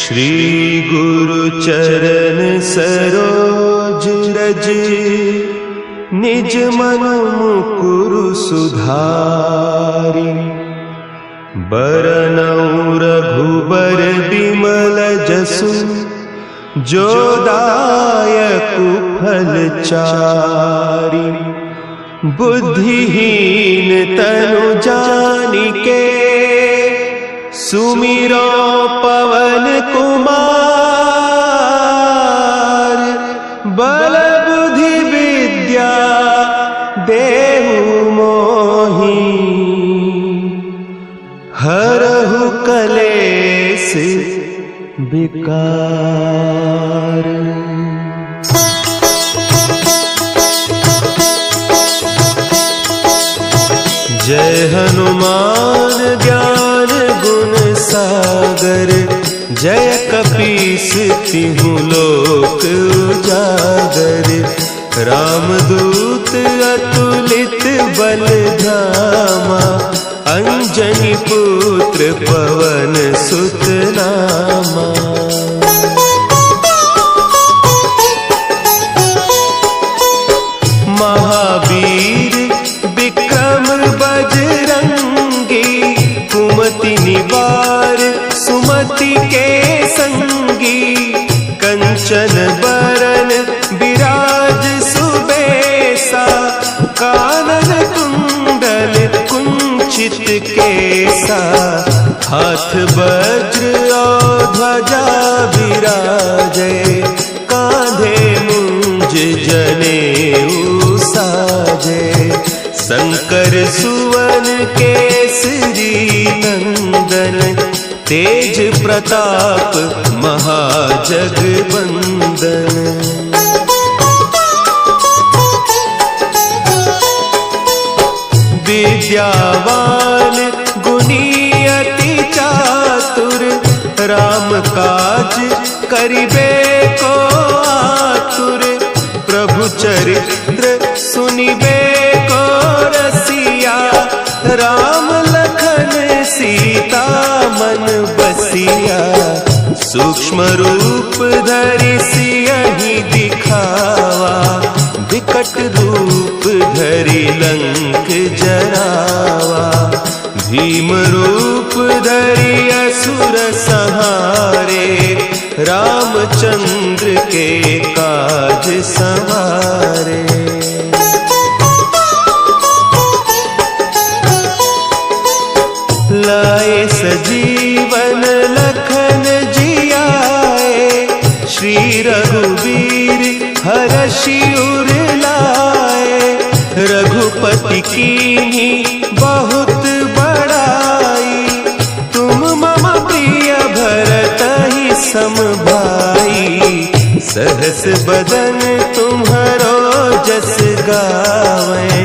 श्री गुरु चरण सरोज रज, निज मन मुकुरु सुधारि। बरनउँ रघुबर बिमल जसु, जो दायकु फल चारि। बुद्धिहीन तनु जानिके, सुमिरो पवन कुमार। बल बुद्धि विद्या देहु मोहि, हरहु कलेस विकार। जय हनुमान ज्ञान गुण सागर, जय कपीस तिहु लोक उजागर। रामदूत अतुलित बल धामा, अंजनी पुत्र पवन सुत नामा। महावीर विक्रम बजरंगी, कुमति निवार सुमति के संगी। कंचन बरन विराज सुबेसा, कानन कुंडल कुंचित केसा। हाथ वज्र और ध्वजा विराजे, कांधे मुंज जनेऊ साजे। शंकर सुवन केसरी नंदन, तेज प्रताप महाजगवंदन। विद्यावान गुणी अति चातुर, राम काज करिबे को आतुर। प्रभु चरित्र सुनिबे को रसिया, राम लखन सीता मन बसिया। सूक्ष्म रूप धरि सियहि दिखावा, विकट रूप धरि लंक जरावा। भीम रूप धरि असुर संहारे, रामचंद्र के काज संवारे। लाए सजीवन लखन जियाए, श्री रघुवीर हरषि उर लाए। रघुपति कीन्ही बहुत बड़ाई, तुम मम प्रिय भरतहि सम भाई। सहस बदन तुम्हरो जस गावें,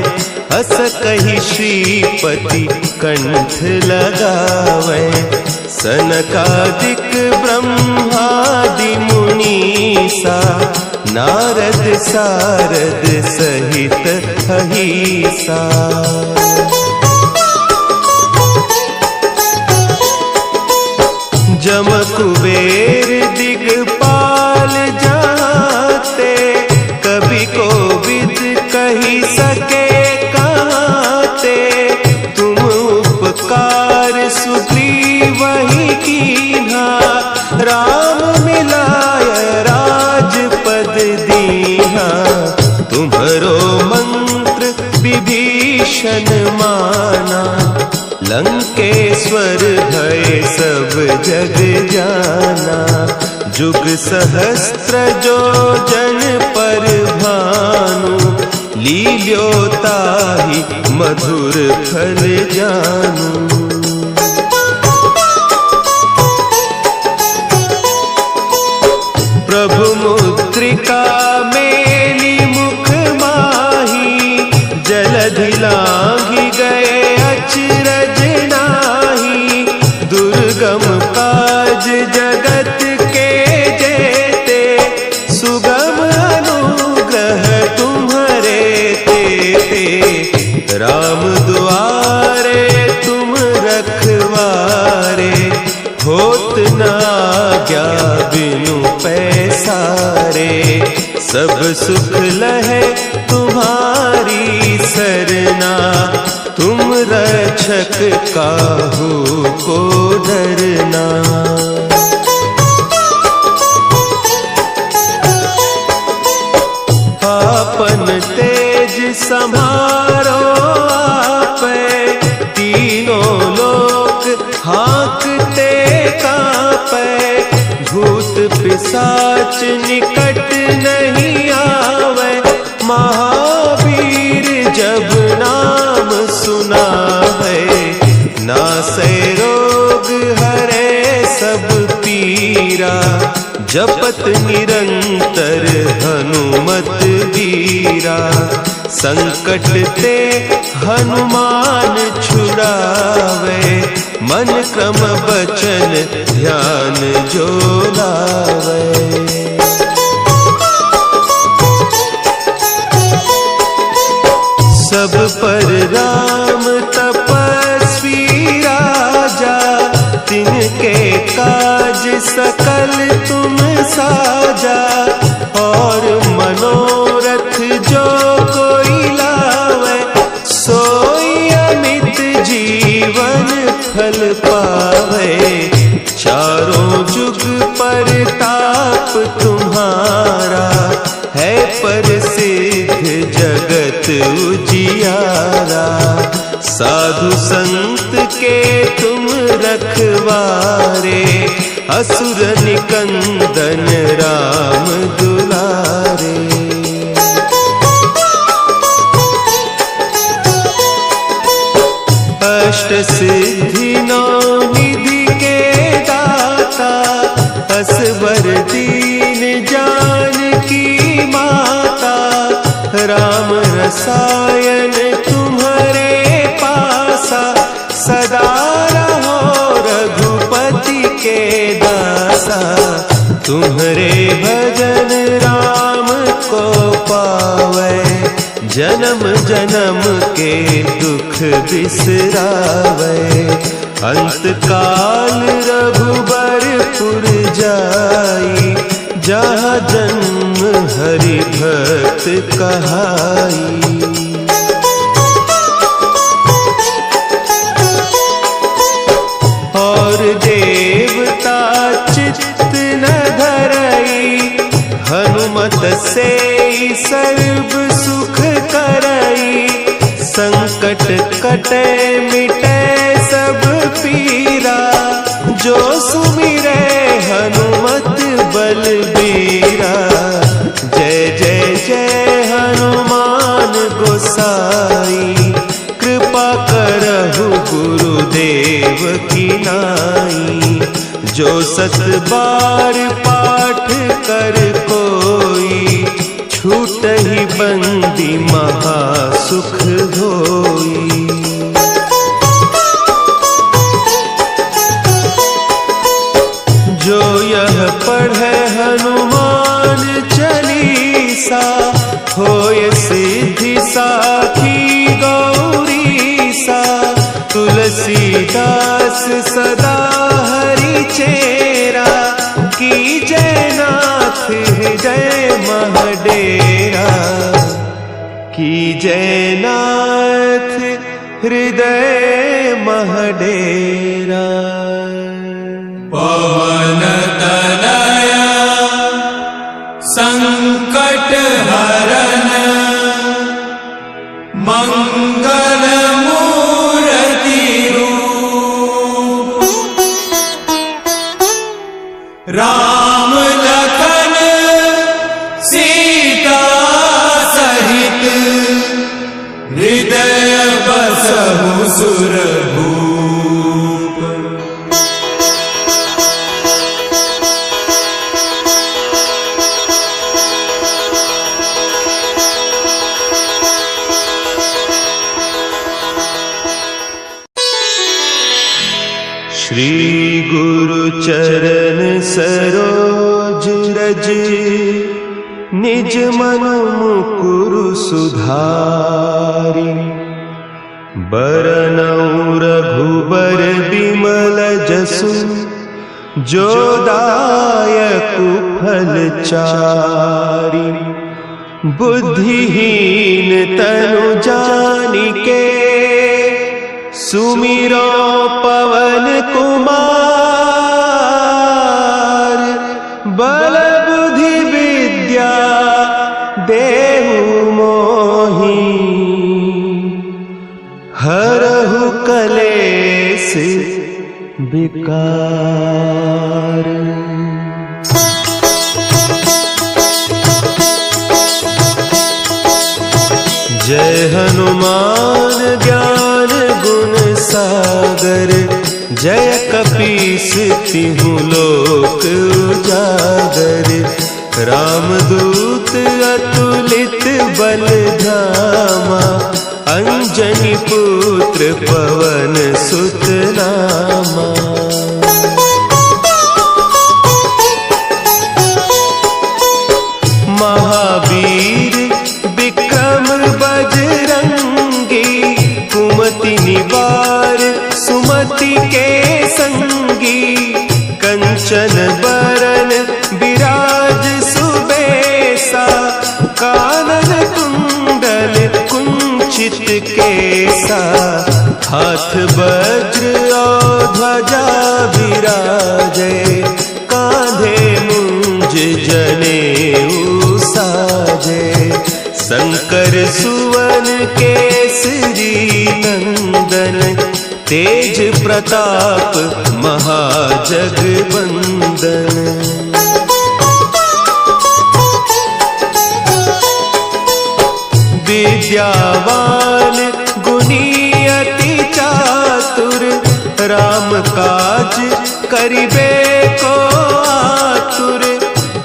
हस कहि श्रीपति कंठ लगावें। सनकादिक ब्रह्मादि मुनीसा, नारद सारद सहित अहीसा। जम कुबेर दिगपाल जाते, कवि कोविद कहि सके कहते। तुम उपकार सुग्रीवहि कीन्हा, राम मिलाय राजपद दीन्हा। तुम्हरो मंत्र विभीषण माना, लंकेश्वर भय सब जग जाना। जुग सहस्त्र जो जन पर भानु, लील्योताहि मधुर फल जानू। प्रभु मुद्रिका मेली मुख माही, जलधि लांघि गए अचरज नाही। दुर्गम काज जगत के जेते, सुगम अनुग्रह तुम्हरे तेते। राम दुआरे तुम रखवारे, हो होत न आज्ञा बिनु पैसारे। सब सुख लहे तुम्हारी सरना, तुम रक्षक काहू को डरना। आपन तेज सम्हारो आपै, तीनों लोक हाँकते कांपै। भूत पिशाच निकट नहीं आवे, महावीर जब नाम सुनावे। नासै रोग हरे सब पीरा, जपत निरंतर हनुमत वीरा। संकट ते हनुमान छुड़ावे, मन क्रम बचन ध्यान जो लावे। सब पर राम तपस्वी राजा, तिनके काज सकल तुम साजा। और मनोरथ जो कोई लावे, सोई अमित जीवन फल पावे। चारों जुग परताप तुम्हारा, है प्रसिद्ध जगत उजियारा। साधु संत के तुम रखवारे, असुर निकंदन राम दुलारे। अष्ट सिद्धि नौ निधि के दाता, असवर दीन जानकी माता। राम रसायन तुम्हारे पासा, सदा रहो रघुपति के दासा। तुम्हारे भजन राम को पावे, जन्म जन्म के दुख बिसरावे। अंत काल रघुबरपुर जाई, जहाँ जन्म हरि भक्त कहाई। और देवता चित्त न धरई, हनुमत से सर्व सुख करई। संकट कटे मिटे सब पीरा, जो सुमिरे हनुमत बलबीरा। जय जय जय हनुमान गोसाई, कृपा करहु गुरुदेव की नाई। जो सत बार पाठ कर कोई, छूटहि बंदी महासुख होई। जो यह पढ़े हनुमान चालीसा, होय सिद्धि साखी गौरीसा। तुलसीदास सदा हरि चेरा, की जयनाथ हृदय महडेरा। की जयनाथ हृदय महडेरा। पवन तनया संकट हरन, मंगल मूर्ति रूप। राम लखन सीता सहित, हृदय बसहु सुरभूप। श्री गुरु चरण सरोज रज, निज मन मुकुरु सुधारि। बरनउँ रघुबर बिमल जसु, जो दायक फलचारी। बुद्धिहीन तनु जानिके सुमिरो पवन कुमार। बल बुद्धि विद्या देहु मोहि हरहु कलेस विकार। जय हनुमान ज्ञान गुण सागर। जय कपीस तिहु लोक उजागर। रामदूत अतुलित बल धामा। अंजनी पुत्र पवन सुत नामा। महावीर विक्रम बजरंगी। कुमति निवार सुमति के संगी। कंचन बरन विराज सुबेसा। कानन कुंडल कुंचित केसा। हाथ वज्र और ध्वजा विराजे। कांधे मुंज जनेऊ साजे। शंकर सुवन केसरी नंदन। तेज प्रताप महाजगवंदन। विद्यावान गुणी अति चातुर। राम काज करिबे को आतुर।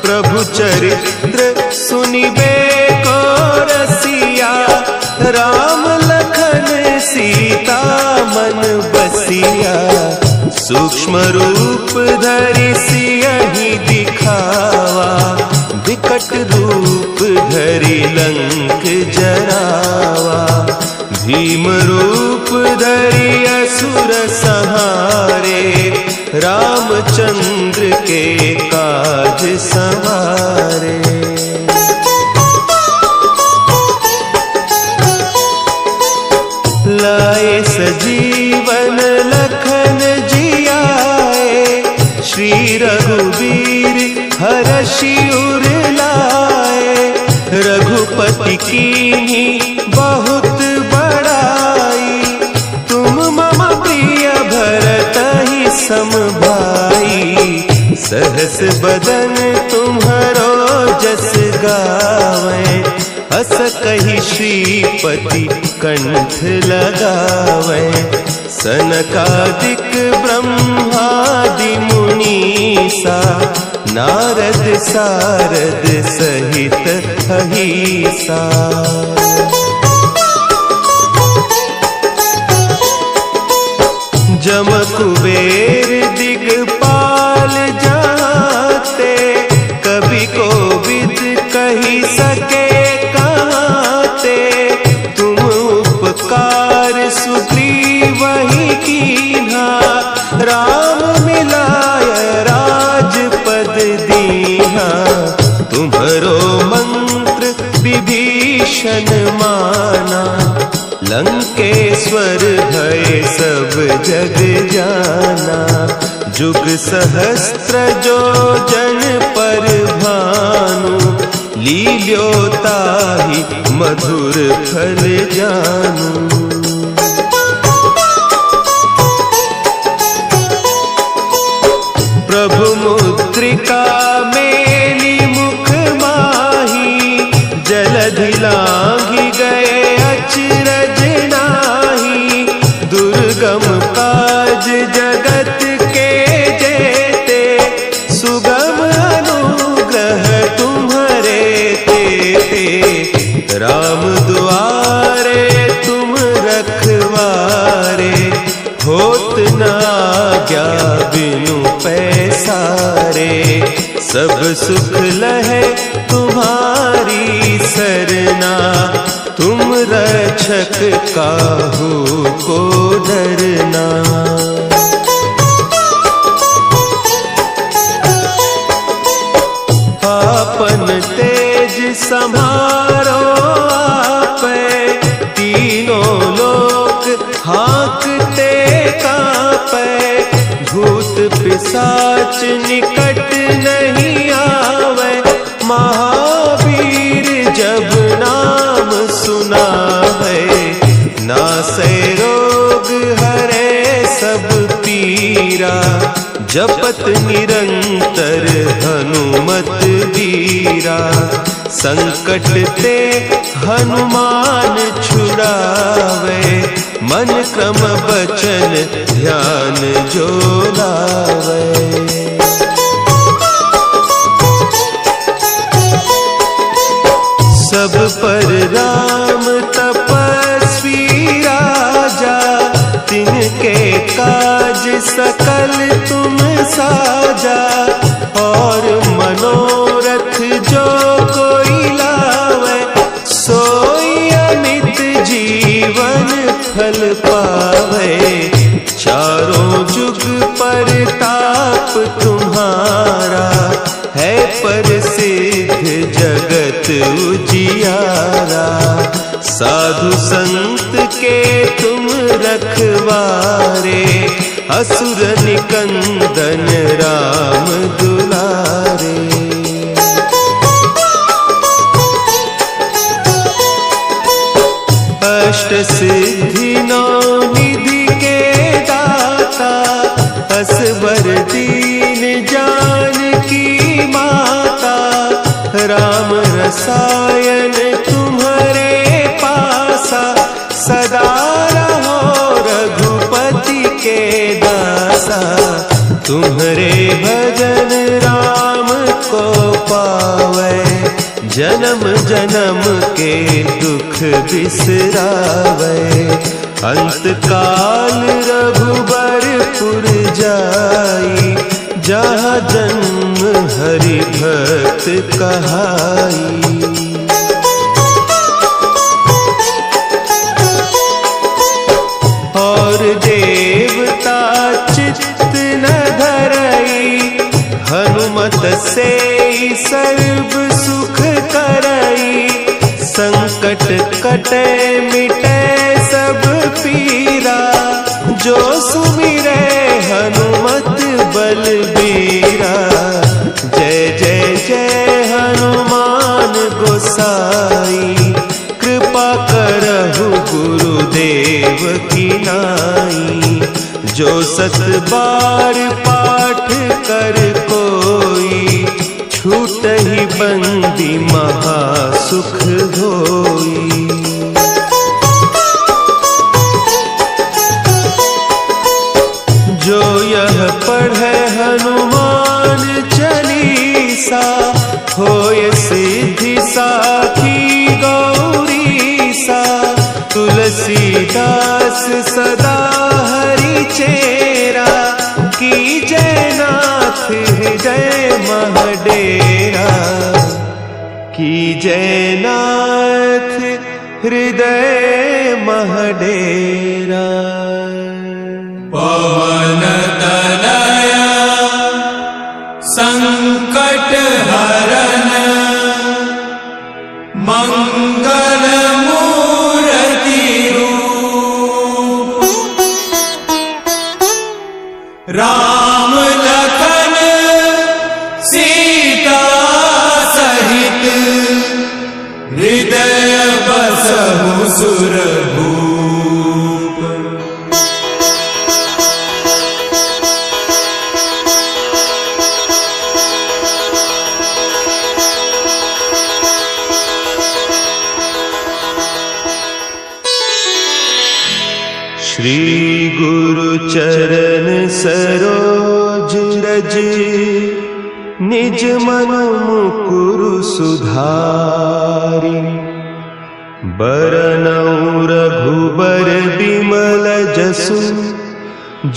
प्रभु चरित्र सुनिबे को रसिया। राम लखन सीता मन बसिया। सूक्ष्म रूप धरि सियहि दिखावा। विकट रूप धरि लंक जरावा। भीम रूप धरि असुर संहारे। रामचंद्र के काज सवारे। लाए सजीवन लखन जियाए। श्री रघुवीर हरषि उर लाए। रघुपति कीन्ही बहुत बड़ाई। तुम मम प्रिय भरतहि सम भाई। सहस बदन तुम्हरो जस गावें। हस कहि श्रीपति कंठ लगावें। सनकादिक ब्रह्मादि मुनीसा। नारद सारद सहित अहीसा। जम कुबेर दिगपाल जाते। कवि कोविद कही सके कहते। तुम उपकार सुग्रीवहि कीन्हा। राम मिलाय राजपद दीन्हा। तुम्हरो मंत्र विभीषण माना। लंकेश्वर भय सब जग जाना। जुग सहस्त्र जो जन पर भानु। लील्योताहि मधुर फल जानू। प्रभु मुद्रिका मेली मुख माही। जलधि लांघि गए अचरज नाही। दुर्गम काज जगत के जेते। सुगम अनुग्रह तुम्हरे तेते। राम दुआरे तुम रखवारे। होत न आज्ञा बिनु पैसारे। सब सुख लहे तुम्हारी सरना। तुम रक्षक काहू को डरना। तेज सम्हारो आपे, तीनों लोक हाँकते कांपे, भूत पिशाच निकट नहीं आवे, महावीर जब नाम सुनावे, नासे रोग हरे सब पीरा, जपत निरंतर हनुमत वीरा, संकट ते हनुमान छुड़ावे, मन क्रम बचन ध्यान जो लावे। सब पर राम तपस्वी राजा, तिनके काज सकल तुम साजा, और मनोरथ जो कोई लावे, सोई अमित जीवन फल पावे, चारों जुग परताप तुम्हारा, है प्रसिद्ध जगत उजियारा, साधु संत के तुम रखवारे, असुर निकंदन राम दुलारे। अष्ट सिद्धि नौ निधि के दाता, असवर दीन जानकी माता, राम रसायन तुम्हारे पासा, सदा रहो रघुपति के दासा, तुम्हारे भजन राम को पावे, जन्म जन्म के दुख बिसरावे, अंत काल रघुबरपुर जाई, जहाँ जन्म हरि भक्त कहाई। और देवता चित्त न धरई, हनुमत से सर्व सुख करई, संकट कटे मिटे सब पीरा, जो सुमिरे हनुमत बलबीरा, जय जय जय हनुमान गोसाई, कृपा करहु गुरुदेव की नाई, जो सत बार पाठ कर कोई, छूट ही बंदी महासुख होई। जो यह पढ़े हनुमान चालीसा, होय सिद्धि साखी गौरीसा, तुलसीदास सदा हरि चेरा, की जयनाथ हृदय महडेरा, की जयनाथ हृदय महडेरा। पवन तनया संकट हरन, मंगल मूर्ति रूप, राम लखन सीता सहित, हृदय बसहु सुरभूप। श्री गुरु चरण सरोज रज, निज मन मुकुरु सुधारि, बरनउँ रघुबर बिमल जसु,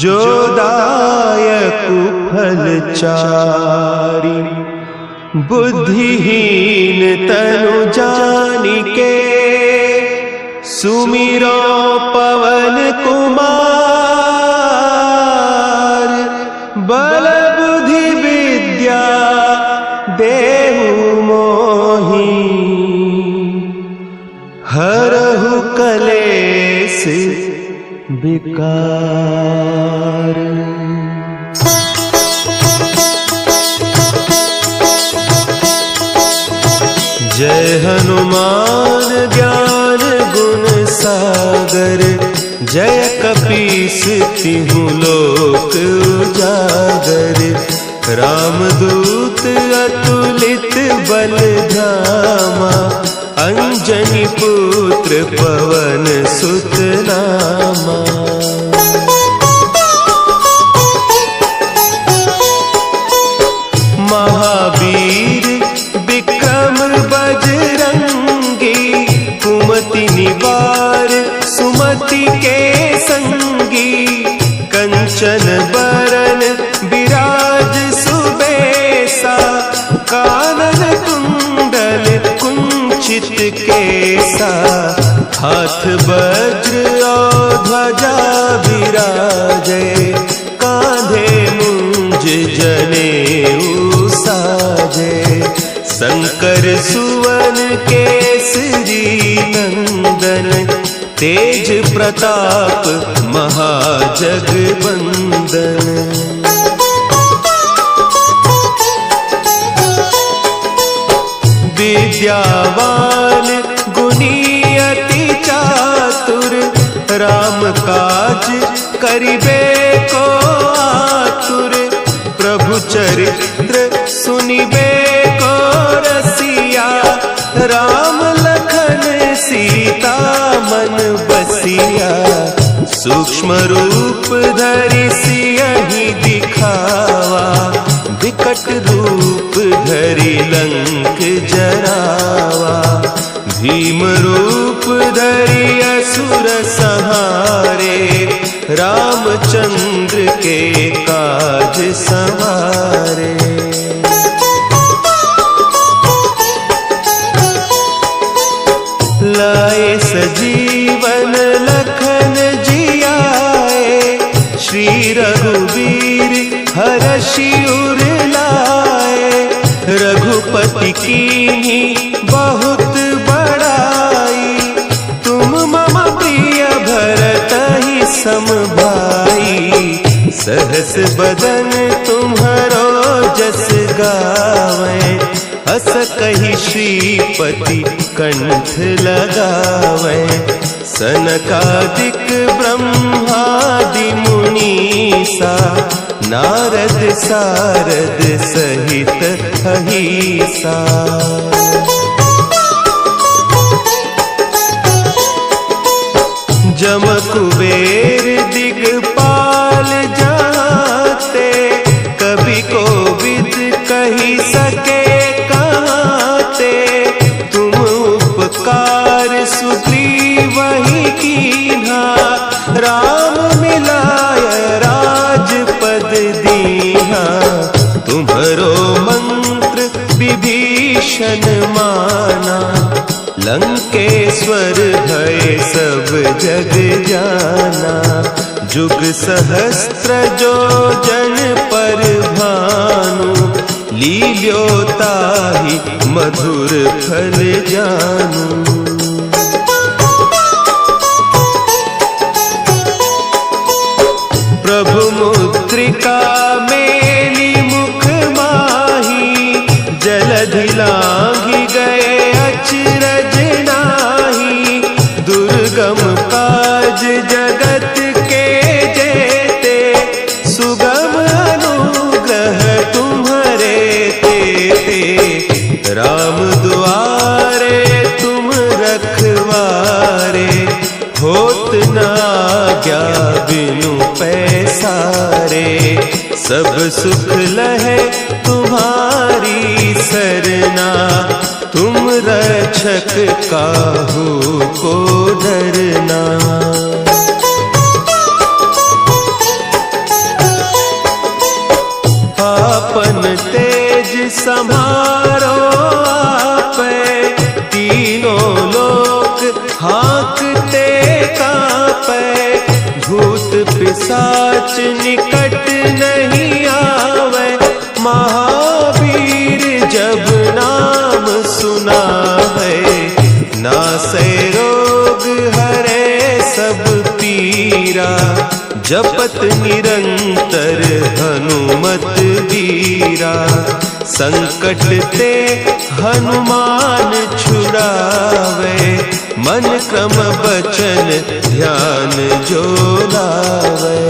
जो दायकु फल चारि, बुद्धिहीन तनु जानिके, सुमिरो पवन कुमार, बल बुद्धि विद्या देहु मोहि विकार। जय हनुमान ज्ञान गुण सागर, जय कपीस तिहु लोक उजागर। रामदूत अतुलित बल धामा, अंजनी पुत्र पवन सुत नामा। महावीर विक्रम बजरंगी, कुमति निवार सुमति के संगी। कंचन बरन विराज सुबेसा, कानन कुंडल कुंचित केसा। हाथ वज्र और ध्वजा विराजे, कांधे मुंज जनेऊ साजे। शंकर सुवन केसरी नंदन, तेज प्रताप महाजगवंदन। विद्यावान गुणी अति चातुर, राम काज करिबे को आतुर। प्रभु चरित्र सुनिबे को रसिया, राम लखन सीता मन बसिया। सूक्ष्म रूप धरि सियहि दिखावा, विकट रूप धरि लंक जरावा। भीम रूप धरि असुर संहारे, रामचंद्र के काज सवारे। लाए सजीवन लखन जियाए, श्री रघुवीर हरषि उर लाए। रघुपति कीन्ही बहुत बड़ाई, तुम मम प्रिय भरतहि सम भाई। सहस बदन तुम्हरो जस गावें, अस कहि श्रीपति कंठ लगावें। सनकादिक ब्रह्मादि मुनीसा, नारद सारद सहित अहीसा। जम कुबेर दिगपाल जाते, कवि कोविद कही सके कहते। तुम उपकार सुग्रीवहि कीन्हा, राम मिलाय राजपद दीन्हा। तुम्हरो मंत्र विभीषण माना, लंकेश्वर भय सब जग जाना। जुग सहस्त्र जो जन पर भानु, लील्योताहि मधुर फल जानू। प्रभु मुद्रिका मेली मुख माही, जलधि लांघि गए अचरज नाही। दुर्गम काज जगत के जेते, सुगम अनुग्रह तुम्हरे तेते। राम दुआरे तुम रखवारे, होत न आज्ञा बिनु पैसारे। सब सुख लहे तुम्हारी सरना, तुम रक्षक काहू को डरना। आपन तेज समारो आपे, तीनों लोक हाँकते कांपे। भूत पिशाच निकट नहीं आवे, महावीर जब नाम सुना है। नासै रोग हरे सब पीरा, जपत निरंतर हनुमत वीरा। संकट ते हनुमान छुड़ावे, मन क्रम बचन ध्यान जो लावे।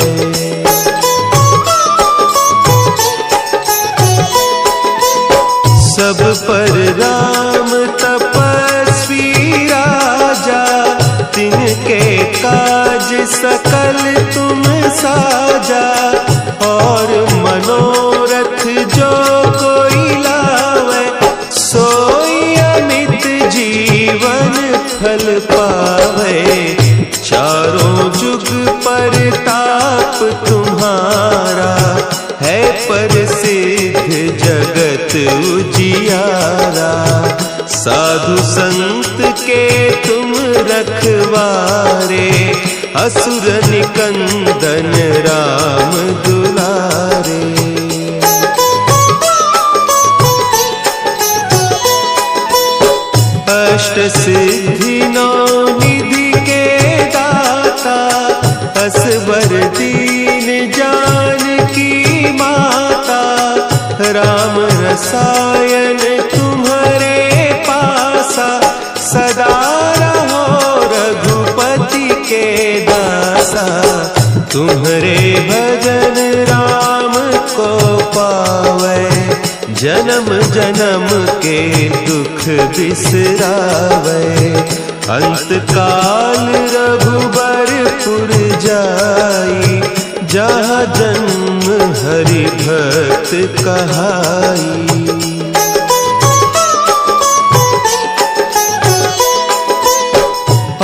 सब पर राम तपस्वी राजा, तिनके काज सकल तुम साजा। और मनोरथ जो कोई लावे, सोई अमित जीवन फल पावे। चारों जुग परताप तुम्हारा, है प्रसिद्ध जगत उजियारा। साधु संत के तुम रखवारे, असुर निकंदन राम दुलारे। अष्ट सिद्धि नौ निधि के दाता, असवर दीन जानकी माता। राम रसायन तुम्हारे पासा, सदा रहो रघुपति के दासा। तुम्हारे भजन राम को पावे, जन्म जन्म के दुख बिसरावे। अंत काल रघुबरपुर जाई, जहाँ जन्म हरि भक्त कहाई।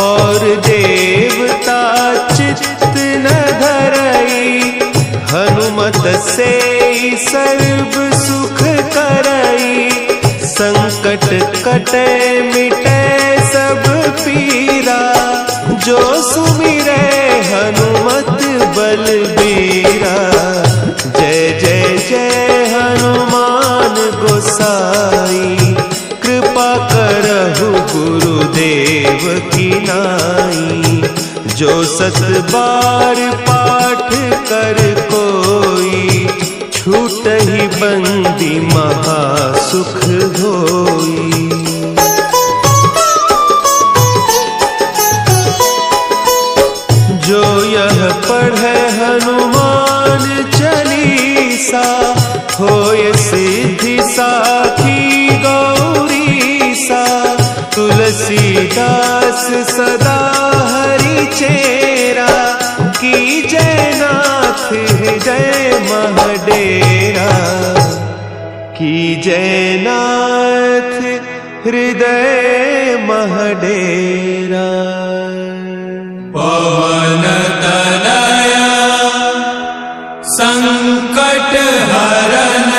और देवता चित्त न धरई, हनुमत से सर्व सुख करई। संकट कटे मिटे सब पीरा, जो सुमिरे हनुमत बलबीरा। जय जय जय हनुमान गोसाई, कृपा करहु गुरुदेव की नाई। जो सत बार पाठ कर कोई, छूटहि बंदी महासुख होई। जो यह पढ़े हनुमान चालीसा, होय सिद्धि साखी गौरीसा। तुलसीदास सदा हरि चेरा, कीजय नाथ हृदय महडेरा। कीजय नाथ हृदय महडेरा। पवन तनया संकट हरन,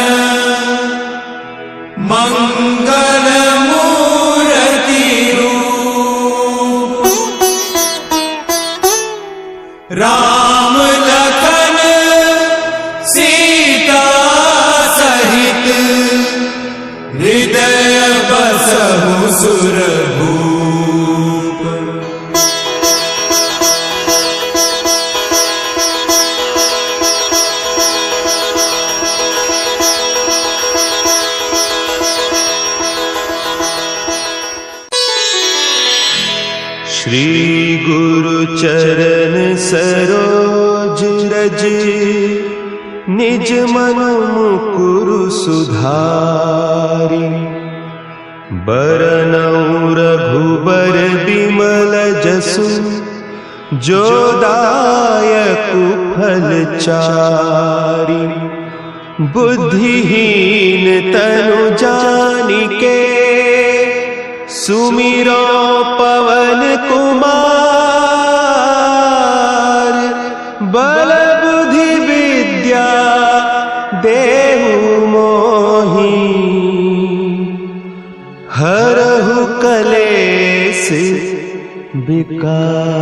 मंगल मूर्ति रूप। राम लखन सीता सहित, हृदय बसहु सुरभूप। श्री गुरु चरण सरोज रज, निज मन मुकुरु सुधारि। बरनउँ रघुबर बिमल जसु, जो दायकु फल चारि। बुद्धिहीन तनु जानिके, सुमिरो पवन कुमार। बल बुद्धि विद्या देहु मोहि, हरहु कलेस विकार।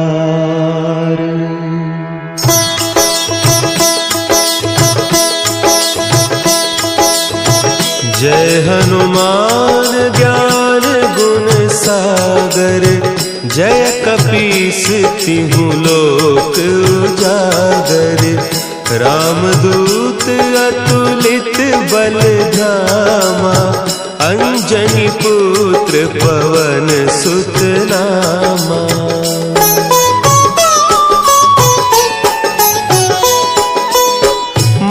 जय हनुमान ज्ञान गुण सागर, जय कपीस तिहु लोक उजागर, रामदूत अतुलित बल धामा, अंजनी पुत्र पवन सुत नामा।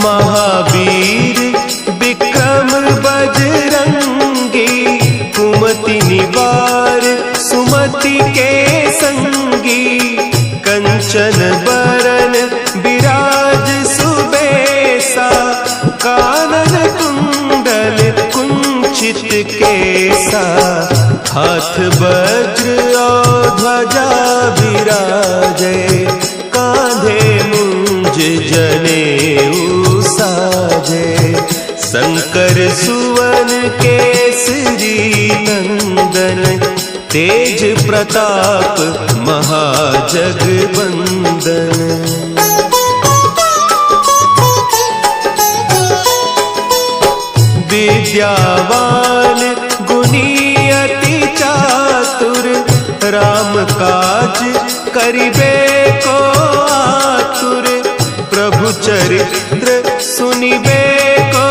महावीर विक्रम बजरंगी, कुमति निवार सुमति के संगी, कंचन बरन विराज सुबेसा, कानन कुंडल कुंचित केसा, हाथ वज्र और ध्वजा विराजे, कांधे मुंज जनेऊ साजे, शंकर सुवन केसरी नंदन, तेज प्रताप महाजगबंदन। विद्यावान गुणी अति चातुर, राम काज करिबे को आतुर, प्रभु चरित्र सुनिबे को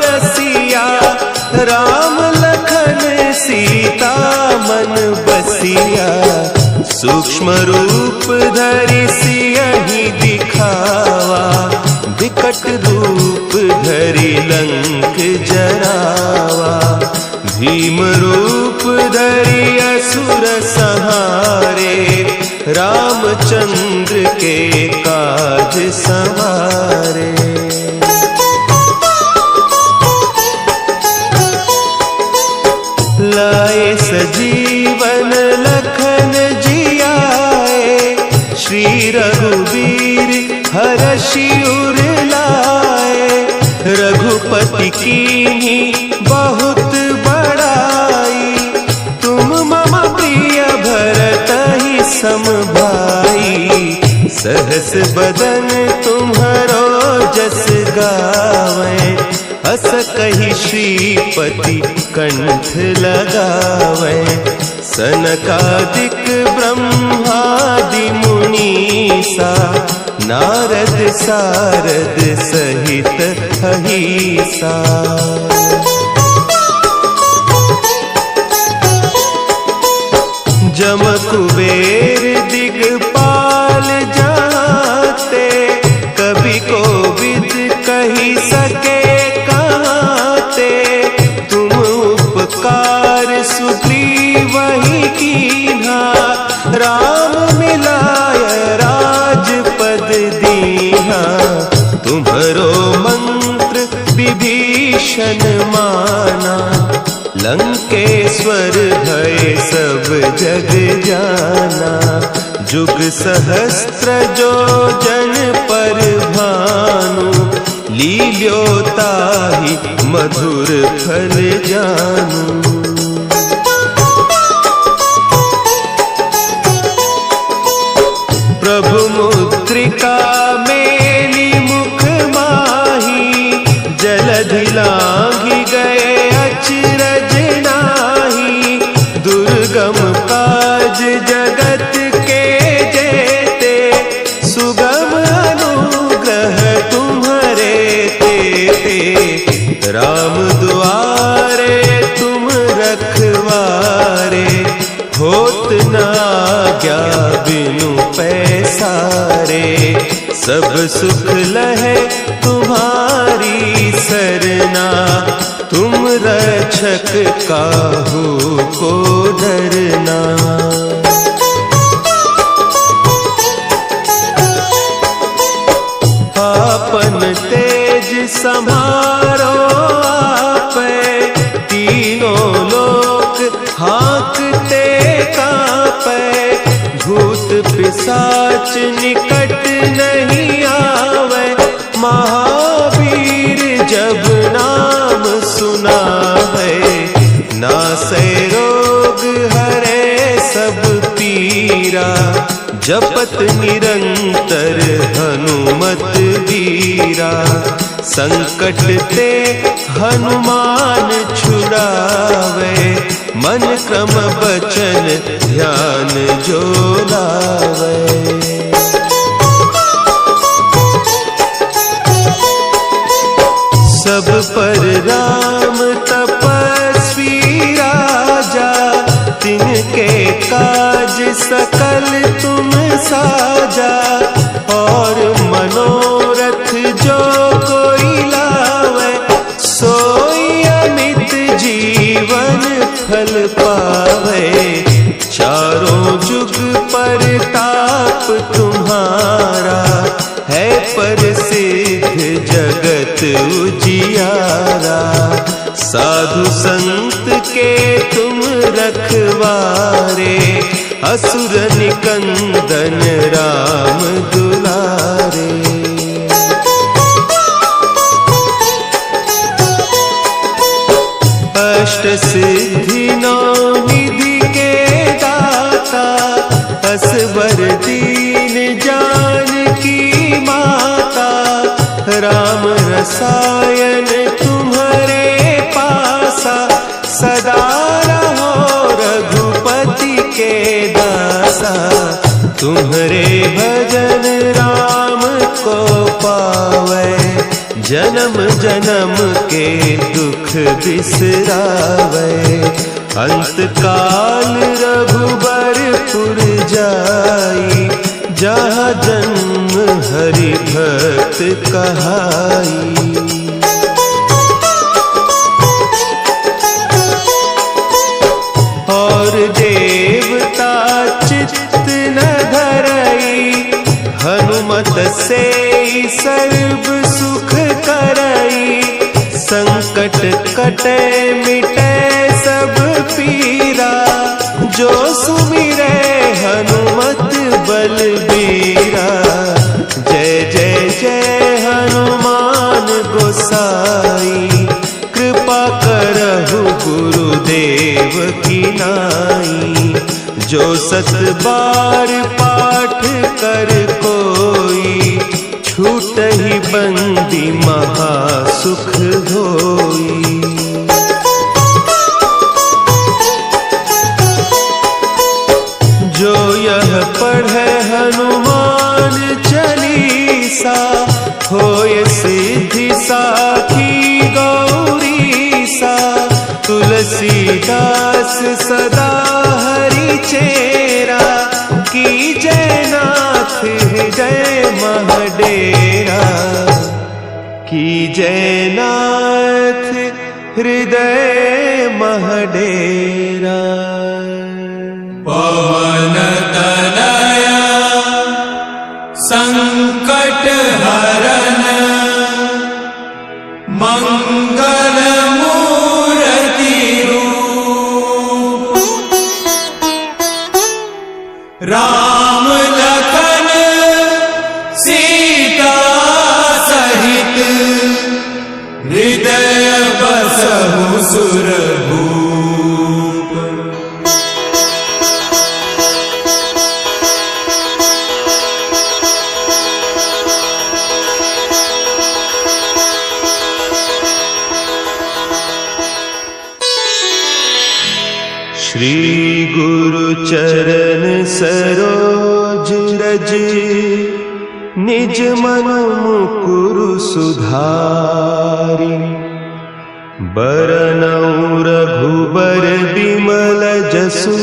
रसिया, राम लखन सीता मन बसिया, सूक्ष्म रूप धरि सियहि दिखावा, विकट रूप धरि लंक जरावा, भीम रूप धरि असुर संहारे, रामचंद्र के काज संवारे। लाए सजीवन लखन जियाए, श्री रघुवीर हरषि उर लाए, रघुपति कीन्ही बहुत बड़ाई, तुम मम प्रिय भरतहि सम भाई, सहस बदन तुम्हरो जस गावे, हस कहि श्रीपति कंठ लगावे, सनकादिक ब्रह्मादि मुनीसा, नारद सारद सहित अहीसा। जम कुबेर दिगपाल जाते, कवि कोविद कही सके कहते, तुम उपकार सुग्रीवहि कीन्हा, राम मिलाय राजपद दीन्हा, तुम्हरो मंत्र विभीषण माना, लंकेश्वर भय सब जग जाना, जुग सहस्त्र जो जन पर भानु, लील्योताहि मधुर फल जानू। प्रभु मुद्रिका मेली मुख माही, जलधि लांघि गए अचरज नाही, दुर्गम काज जगत के जेते, सुगम अनुग्रह तुम्हरे तेते, राम दुआरे तुम रखवारे, होत न आज्ञा बिनु पैसारे, सब सुख लहे तुम्हारी सरना, तुम रक्षक काहू को डरना। आपन तेज समारो आपे, तीनों लोक हाँकते कांपे, भूत पिशाच निकट नहीं आवे, महावीर जब नाम सुना है, नासै रोग हरे सब पीरा, जपत निरंतर हनुमत वीरा, संकट ते हनुमान छुड़ावे, मन क्रम बचन ध्यान जो लावे। सब पर राम तपस्वी राजा, तिनके काज सकल तुम साजा। और मनोरथ जो कोई लावे, सोई अमित जीवन फल पावे। चारों जुग परताप तुम्हारा, है प्रसिद्ध जगत उजियारा। साधु संत के तुम रखवारे, असुर निकंदन राम दुलारे। अष्ट सिद्धि नौ निधि के दाता, असवर दीन जानकी माता। राम रसायन तुम्हारे पासा, सदा रहो रघुपति के दासा। तुम्हारे भजन राम को पावे, जन्म जन्म के दुख बिसरावे। अंत काल रघुबरपुर जाई, जहाँ जन्म हरि भक्त कहाई। और देवता चित्त न धरई, हनुमत से सर्व सुख करई। संकट कटे मिटे सब पीरा, जो सुमिरे हनुमत बलबीरा। जय जय जय हनुमान गोसाई, कृपा करहु गुरुदेव की नाई। जो सत बार पाठ कर कोई, छूटहि बंदी महासुख होई। जो यह पढ़े हनुमान चालीसा, होय सिद्धि साखी गौरीसा। तुलसीदास सदा हरि चेरा, की जयनाथ हृदय महडेरा। की जयनाथ हृदय महडेरा। पवन तनया संकट हरन, मंगल मूर्ति रूप। राम लखन सीता सहित, हृदय बसहु सुरभूप। श्री गुरु चरण सरोज रज, निज मन मुकुरु सुधारि। बरनउँ रघुबर बिमल जसु,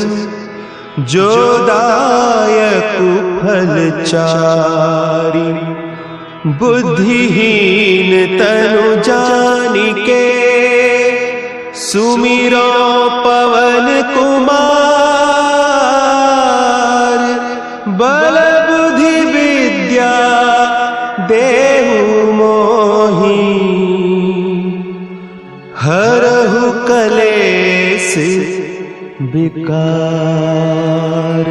जो दायकु फल चारि। बुद्धिहीन तनु जानिके, सुमिरो पवन कुमार। बल बुद्धि विद्या देहु मोहि, हरहु कलेस विकार।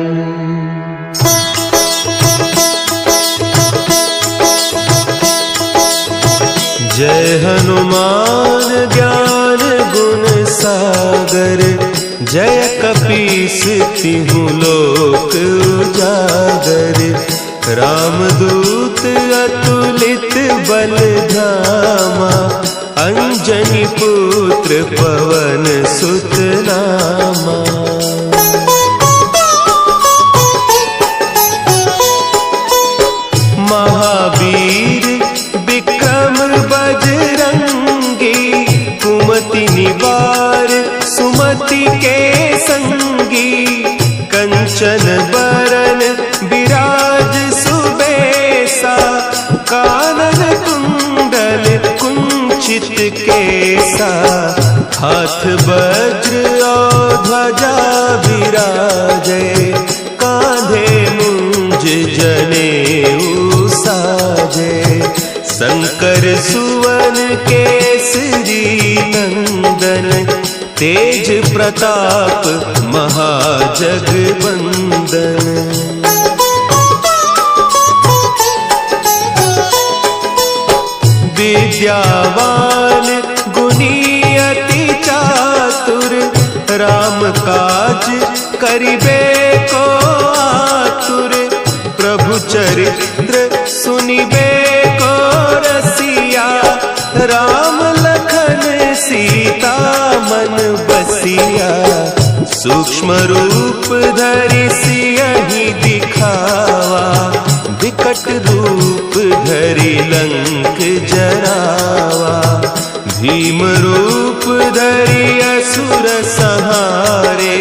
जय हनुमान ज्ञान गुण सागर, जय कपीस तिहु लोक उजागर। रामदूत अतुलित बल धामा, अंजनी पुत्र पुत्र पवन सुत नामा। महावीर विक्रम बजरंगी, कुमति निवार सुमति के संगी। कंचन बरन विराज सुबेसा, कानन कुंडल कुंचित केसा। हाथ वज्र और ध्वजा विराजे, कांधे मुंज जनेऊ साजे। शंकर सुवन केसरी नंदन, तेज प्रताप महाजगवंदन। विद्यावान गुणी अति चातुर, राम काज करिबे को आतुर। प्रभु चरित्र सुनिबे को रसिया, राम लखन सीता मन बसिया। सूक्ष्म रूप धरि सियहि दिखावा, विकट रूप धरि लंक जरावा। भीम रूप धरि असुर संहारे,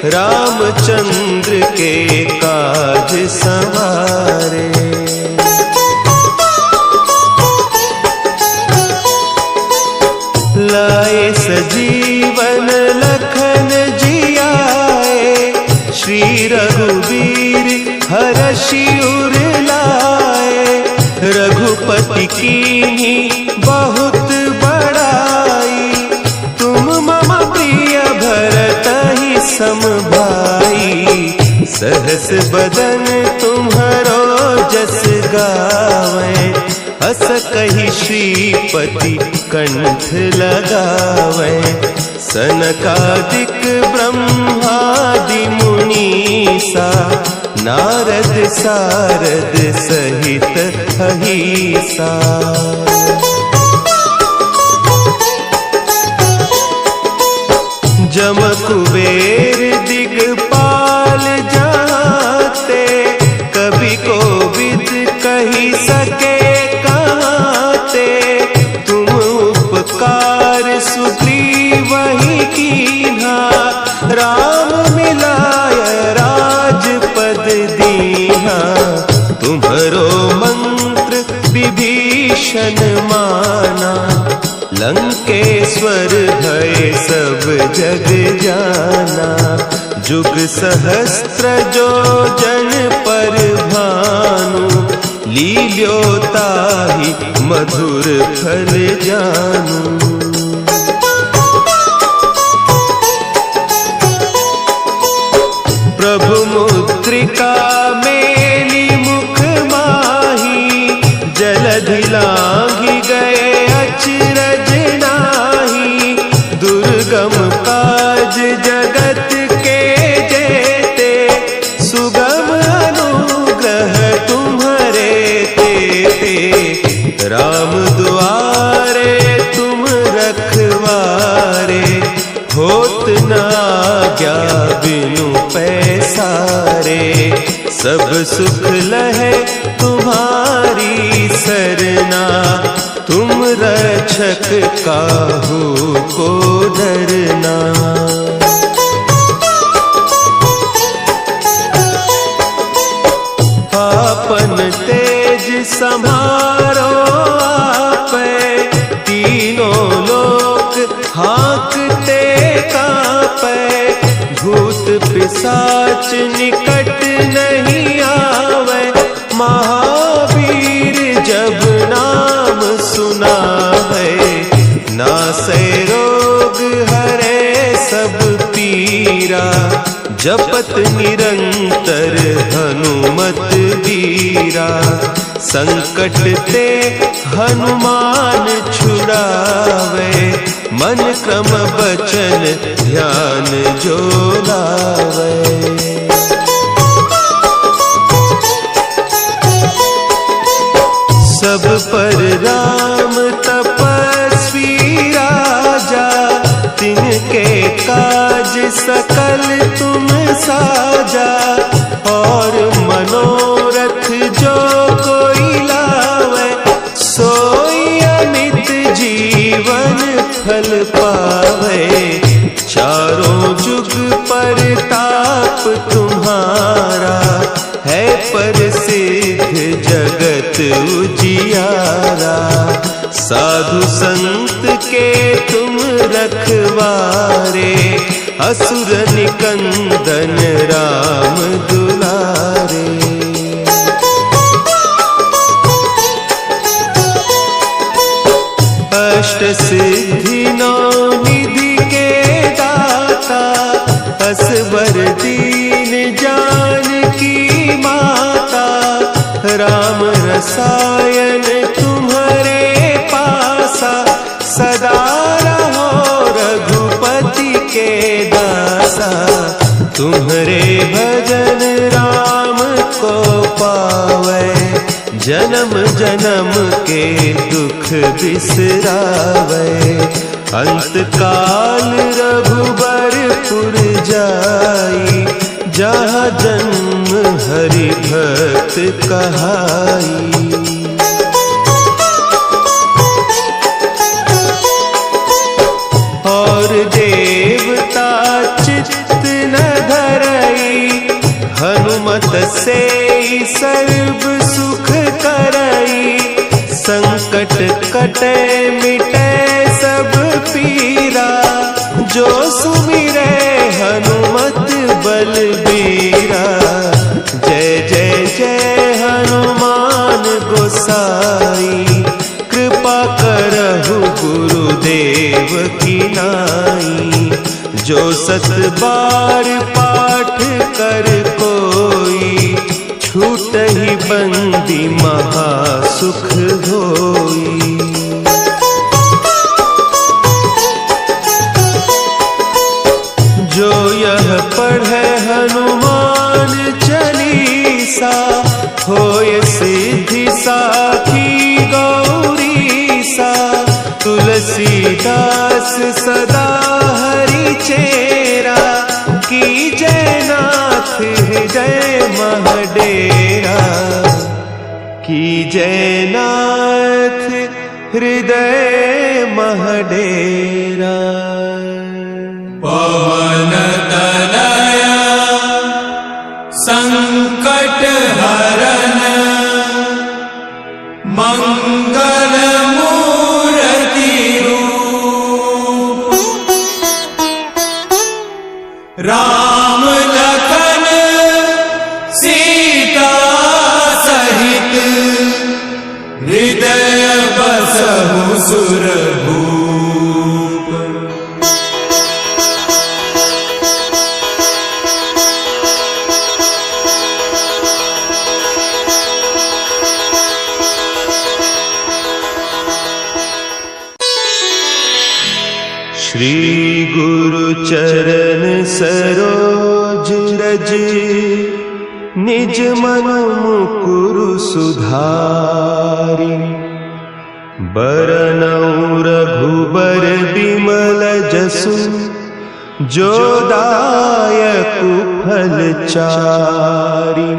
रामचंद्र के काज संवारे। लाए सजीवन लखन जियाए, श्री रघुवीर हरषि उर लाए। रघुपति कीन्ही बहुत बड़ाई, तुम मम प्रिय भरतहि सम भाई। सहस बदन तुम्हरो जस गावें, हस कहि श्रीपति कंठ लगावें। सनकादिक ब्रह्मादि मुनीसा, नारद सारद सहित अहीसा। जम कुबेर दिगपाल जाते, कवि कोविद कही सके कहते। तुम उपकार सुग्रीवहि कीन्हा, राम मिलाय राजपद दीन्हा। तुम्हरो मंत्र विभीषण माना, लंकेश्वर भय सब जग जाना। जुग सहस्त्र जो जन पर भानु, लील्योताहि मधुर फल जानू। प्रभु मुद्रिका मेली मुख माही, जलधि लांघि गए अचरज नाही। दुर्गम काज जगत के जेते, सुगम अनुग्रह तुम्हरे तेते। राम दुआरे तुम रखवारे, होत न आज्ञा बिनु पैसारे। सब सुख लहे तुम्हारी सरना, तुम रक्षक काहू को डरना। आपन तेज समारो आपै, तीनों लोक हाँकते कांपै। भूत पिशाच निकट नहीं आवे, महावीर जब नाम सुना है। नासै रोग हरे सब पीरा, जपत निरंतर हनुमत बीरा। संकट ते हनुमान छुड़ावे, मन क्रम बचन ध्यान जो लावे। सब पर राम तपस्वी राजा, सकल तुम साजा, और मनोरथ जो कोई लावे, सोई अमित जीवन फल पावे। चारों जुग पर ताप तुम्हारा, है प्रसिद्ध जगत उजियारा। साधु संत के तुम रखवारे, असुर निकंदन राम दुलारे। अष्ट सिद्धि नौ निधि के दाता, असवर दीन जानकी माता। राम रसायन तुम्हारे पासा, सदा रहो रघुपति के दासा। तुम्हारे भजन राम को पावे, जन्म जन्म के दुख बिसरावे। अंत काल रघुबरपुर जाई, जहाँ जन्म हरि भक्त कहाई। और देवता चित्त न धरई, हनुमत से सर्व सुख करई। संकट कटे मिटे सब पीरा, जो सुमिरे हनुमत बलबीरा। जय जय जय हनुमान गोसाई, कृपा करहु गुरुदेव की नाई। जो सत बार पाठ कर कोई, छूटहि बंदी महासुख होई। जो यह पढ़े हनुमान चालीसा, होय सिद्धि साखी गौरीसा। तुलसीदास सदा हरि चेरा, की जयनाथ हृदय महडेरा। की जयनाथ हृदय महडेरा। पवन तनया संकट हरन, मंगल मूर्ति रूप। राम लखन सीता सहित, हृदय बसहु सुरभूप। श्री गुरु चरण सरोज रज, निज मन मुकुरु सुधारि। बरनउँ रघुबर बिमल जसु, जो दायकु फल चारि।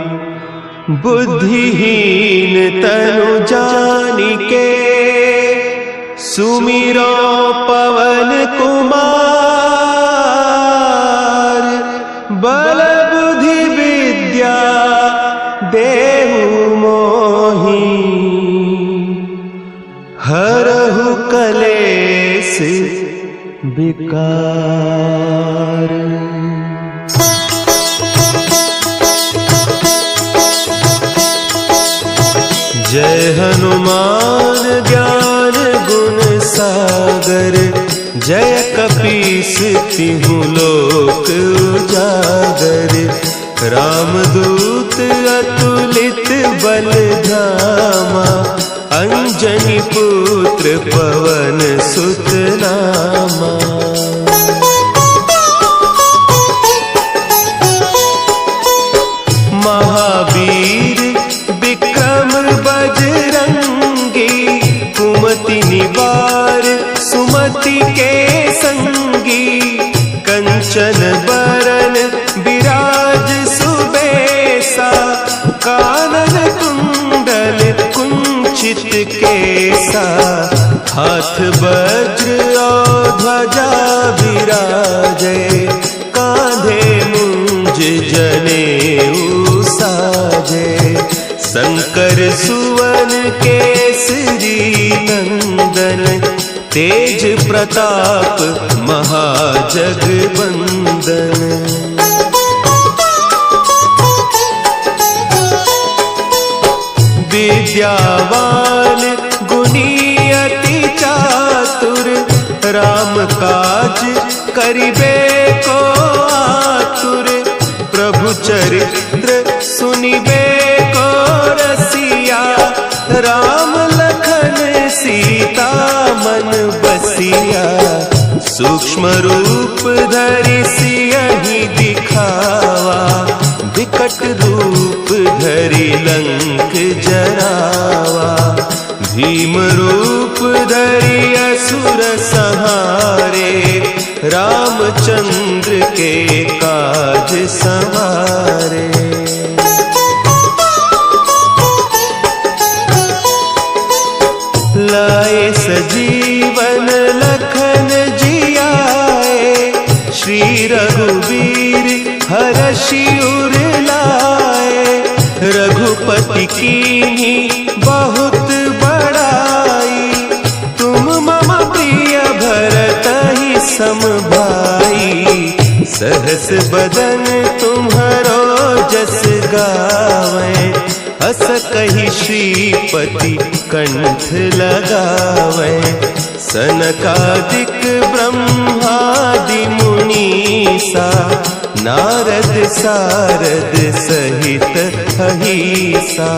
बुद्धिहीन तनु जानिके, सुमिरो पवन कुमार। बल बुद्धि विद्या देहु मोहि, हरहु कलेस विकार। जय हनुमान ज्ञान गुण सागर, जय कपीस तिहु लोक उजागर। रामदूत अतुलित बल धामा, अंजनी पुत्र पवन सुत नामा। महावीर विक्रम बजरंगी, कुमति निवार सुमति के संगी। कंचन कंचन बरन विराज सुबेसा, कानन कुंडल कुंचित केसा, हाथ वज्र और ध्वजा विराजे, कांधे मुंज जनेऊ साजे, शंकर सुवन केसरी नंदन, तेज प्रताप महाजगबंदन। विद्यावान गुणी अति चातुर, राम काज करिबे को आतुर, प्रभु चरित्र सुनिबे को रसिया, राम लखन सीता मन बसिया, सूक्ष्म रूप धरि सियहि दिखावा, विकट रूप धरि लंक जरावा, भीम रूप धरि असुर संहारे, रामचंद्र के काज संवारे। लाए सजीवन लखन जियाए, श्री रघुवीर हरषि उर लाए, रघुपति कीन्ही बहुत बड़ाई, तुम मम प्रिय भरतहि सम भाई, सहस बदन तुम्हरो जस गावें, हस कहि श्रीपति कंठ लगावें, सनकादिक ब्रह्मादि मुनीसा, नारद सारद सहित अहीसा।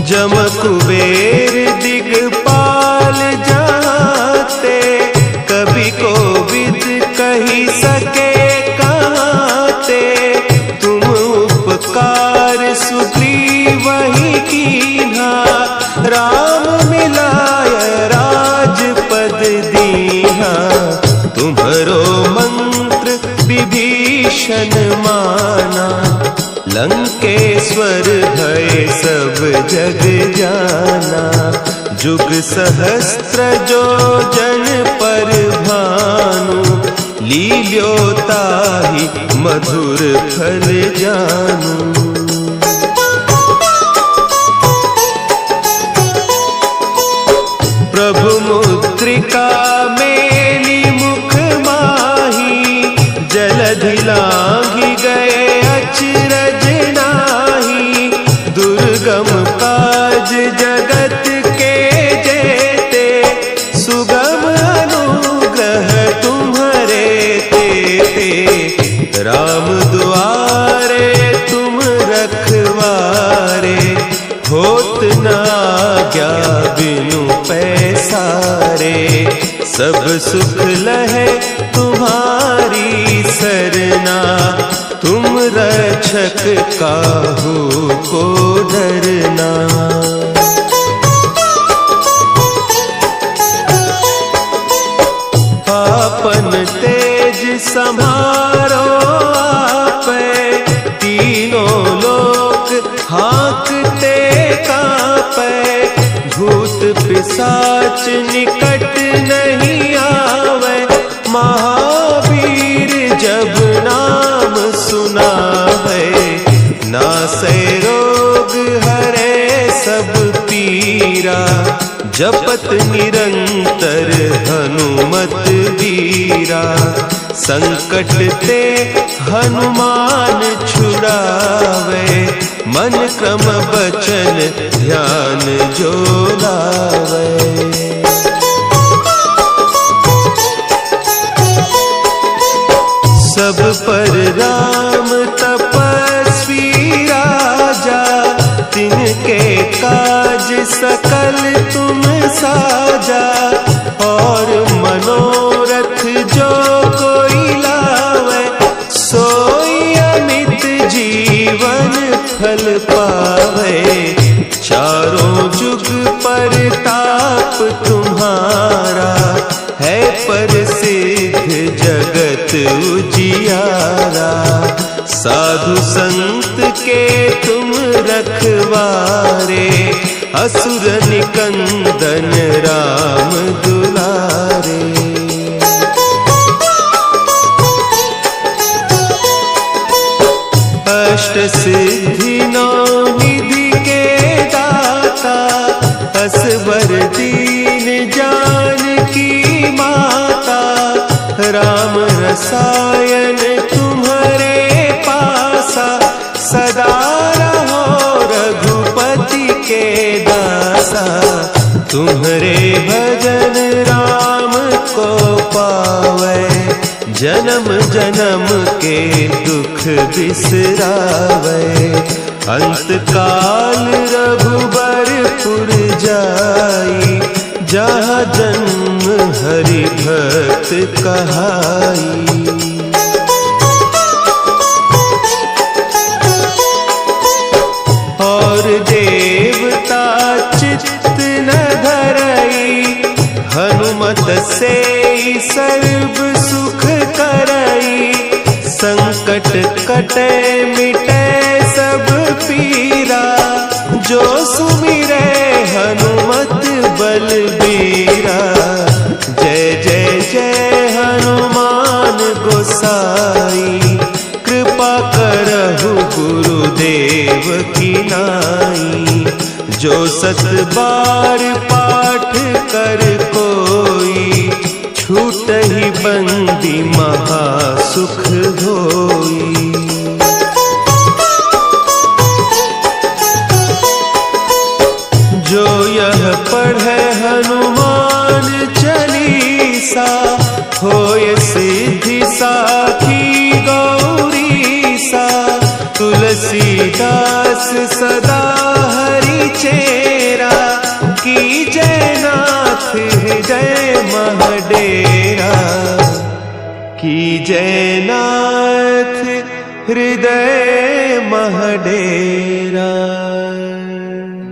जम कुबेर दिगपाल जाते, कवि कोविद कही सके कहते, तुम उपकार सुग्रीवहि कीन्हा, राम मिलाय राजपद दीन्हा, तुम्हरो मंत्र विभीषण माना, लंकेश्वर भय सब जग जाना, जुग सहस्त्र जो जन पर भानु, लील्योताहि मधुर फल जानू। प्रभु मुद्रिका मेली मुख माही, जलधि लांघि गए अचरज नाही, दुर्गम काज जगत के जेते, सुगम अनुग्रह तुम्हरे तेते, राम दुआरे तुम रखवारे, होत न आज्ञा बिनु पैसारे, सब सुख लहे तुम्हारी सरना, तुम रक्षक काहू को डरना। आपन तेज समारो आपै, तीनों लोक हाँकते कांपै, भूत पिशाच निकट नहीं आवे, महावीर जब नाम सुनावे, नासै रोग हरे सब पीरा, जपत निरंतर हनुमत वीरा, संकट ते हनुमान छुड़ावे, मन क्रम बचन ध्यान जो लावे। सब पर राम तपस्वी राजा, तिनके काज सकल तुम साजा, और मनोरथ जो कोई लावे, सोई अमित जीवन फल पावे, चारों जुग पर परताप तुम्हारा है प्रसिद्ध जगत उजियारा। साधु संत के तुम रखवारे असुर निकंदन राम दुलारे। अष्ट सिद्धि नौ निधि के दाता असवर दीन जानकी माता। राम रसायन तुम्हारे पासा सदा रहो रघुपति के दासा। तुम्हारे भजन राम को पावे जन्म जन्म के दुख बिसरावे। अंत काल रघुबरपुर जाई जहाँ जन्म हरि भक्त कहाई। और देवता चित्त न धरई हनुमत से सर्व सुख करई। संकट कटे मिटे सब पीरा जो सुमिरे हनुमत बलबीरा। जय जय जय हनुमान गोसाई कृपा करहु गुरुदेव की नाई। जो सत बार पाठ कर कोई छूट ही बंदी महा सुख होई। जो यह पढ़े हनुमान चालीसा होय सिद्धि साखी गौरीसा। तुलसीदास सदा हरि चेरा की जयनाथ हृदय महडेरा। की जयनाथ हृदय महडेरा।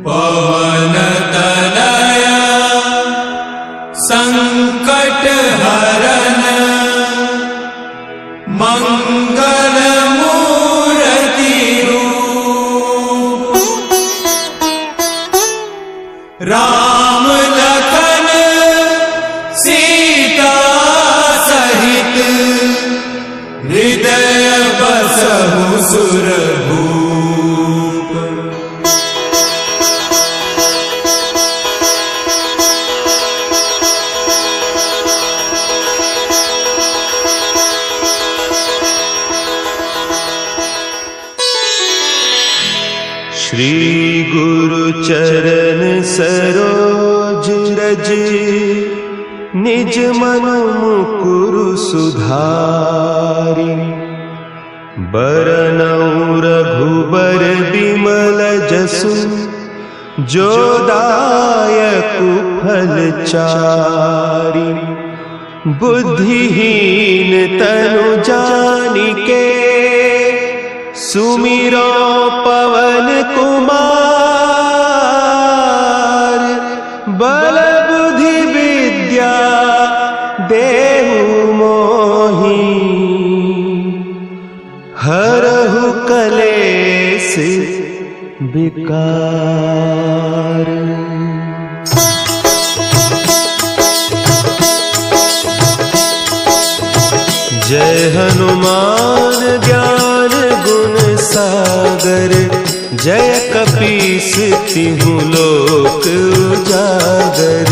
पवन तनया संकट हरन मंगल मूर्ति रूप। राम लखन सीता सहित हृदय बसहु सुरभूप। श्री गुरु चरण सरोज रज निज मन मुकुरु सुधारि। बरनउँ रघुबर बिमल जसु जो दायकु फल चारि। बुद्धिहीन तनु जानिके सुमिरो पवन कुमार। बल बुद्धि विद्या देहु मोहि हरहु कलेस विकार। जय हनुमान ज्ञान गुण सागर। जय कपीस तिहु लोक उजागर।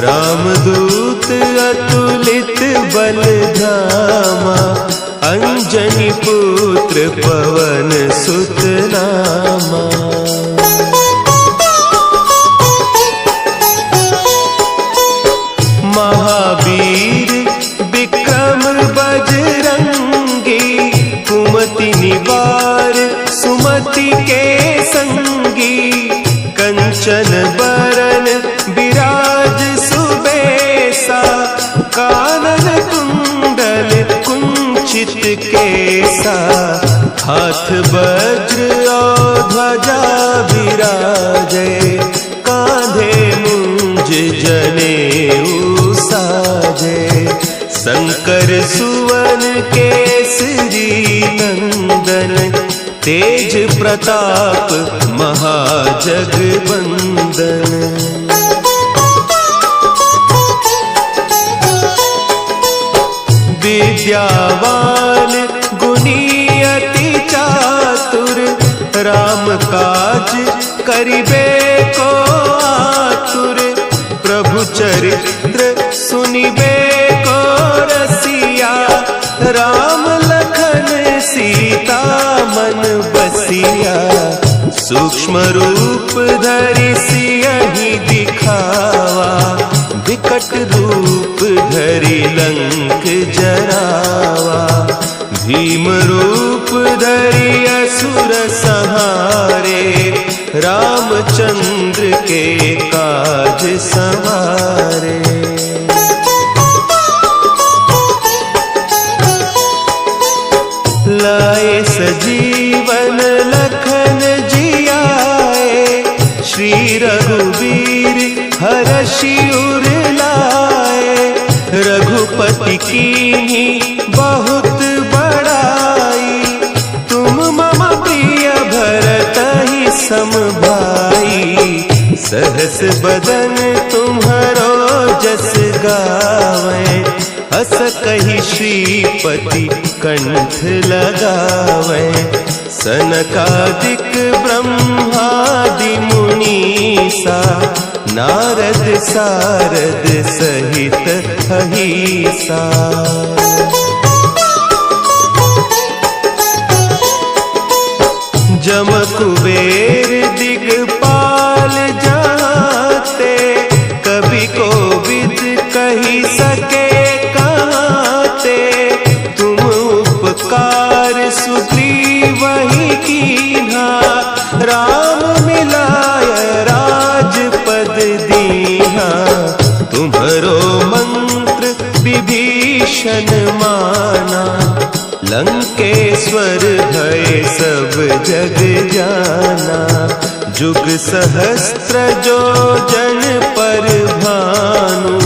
रामदूत अतुलित बल धामा। अंजनी पुत्र पवन सुत नामा। महावीर विक्रम बजरंगी। कुमति निवार सुमति के संगी। कंचन बरन विराज सुबेसा। कानन कुंडल कुंचित केसा। हाथ वज्र और ध्वजा विराजे। कांधे जनेऊ साजे। शंकर सुवन केसरी नंदन, तेज प्रताप महाजगबंदन। विद्यावान गुणी अति चातुर, राम काज करिबे को आतुर। प्रभु चरित्र सुनिबे को रसिया, राम लखन सीता मन बसिया। सूक्ष्म रूप धरि सियहि दिखावा, विकट रूप धरि लंक जरावा। भीम रूप धरि असुर संहारे, रामचंद्र के काज संवारे। लाए सजीवन लखन जियाए, श्री रघुवीर हरषि उर लाए। रघुपति कीन्ही बहुत बड़ाई, तुम मम प्रिय भरतहि सम भाई। सहस बदन तुम्हरो जस गावें, हस कहि श्रीपति कंठ लगावें। सनकादिक ब्रह्मादि मुनीसा, नारद सारद सहित अहीसा। जम कुबेर दिगपाल जाते, कवि कोविद कही सके कहते। तुम उपकार सुग्रीवहि कीन्हा, राम मिलाय राजपद दीन्हा। तुम्हरो मंत्र विभीषण माना, लंकेश्वर भय सब जग जाना। जुग सहस्त्र जो जन पर भानु,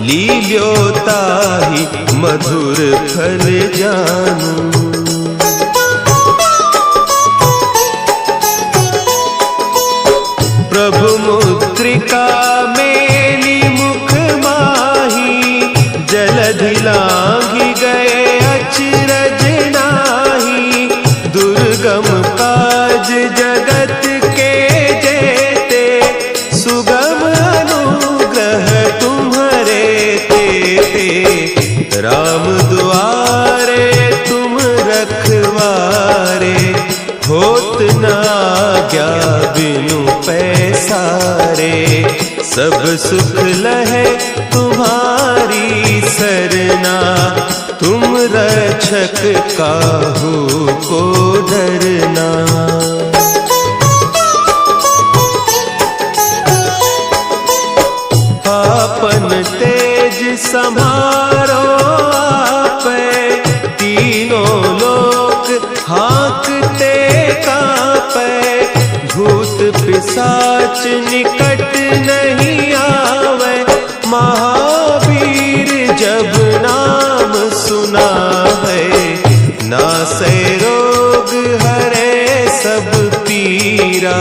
लील्योताहि मधुर फल जानू। प्रभु मुद्रिका मेली मुख माही, जलधि लांघि गए अचरज नाही। दुर्गम काज जगत के जेते, सुगम अनुग्रह तुम्हरे तेते। राम दुआरे तुम रखवारे, होत न आज्ञा बिनु पैसारे। सब सुख लहे तुम्हारी सरना, तुम रक्षक काहू को डरना। आपन तेज समारो आपे, तीनों लोक हाँकते कांपे। भूत पिशाच निकट नहीं आवे, महावीर जब नाम सुनावे। नासै रोग हरे सब पीरा,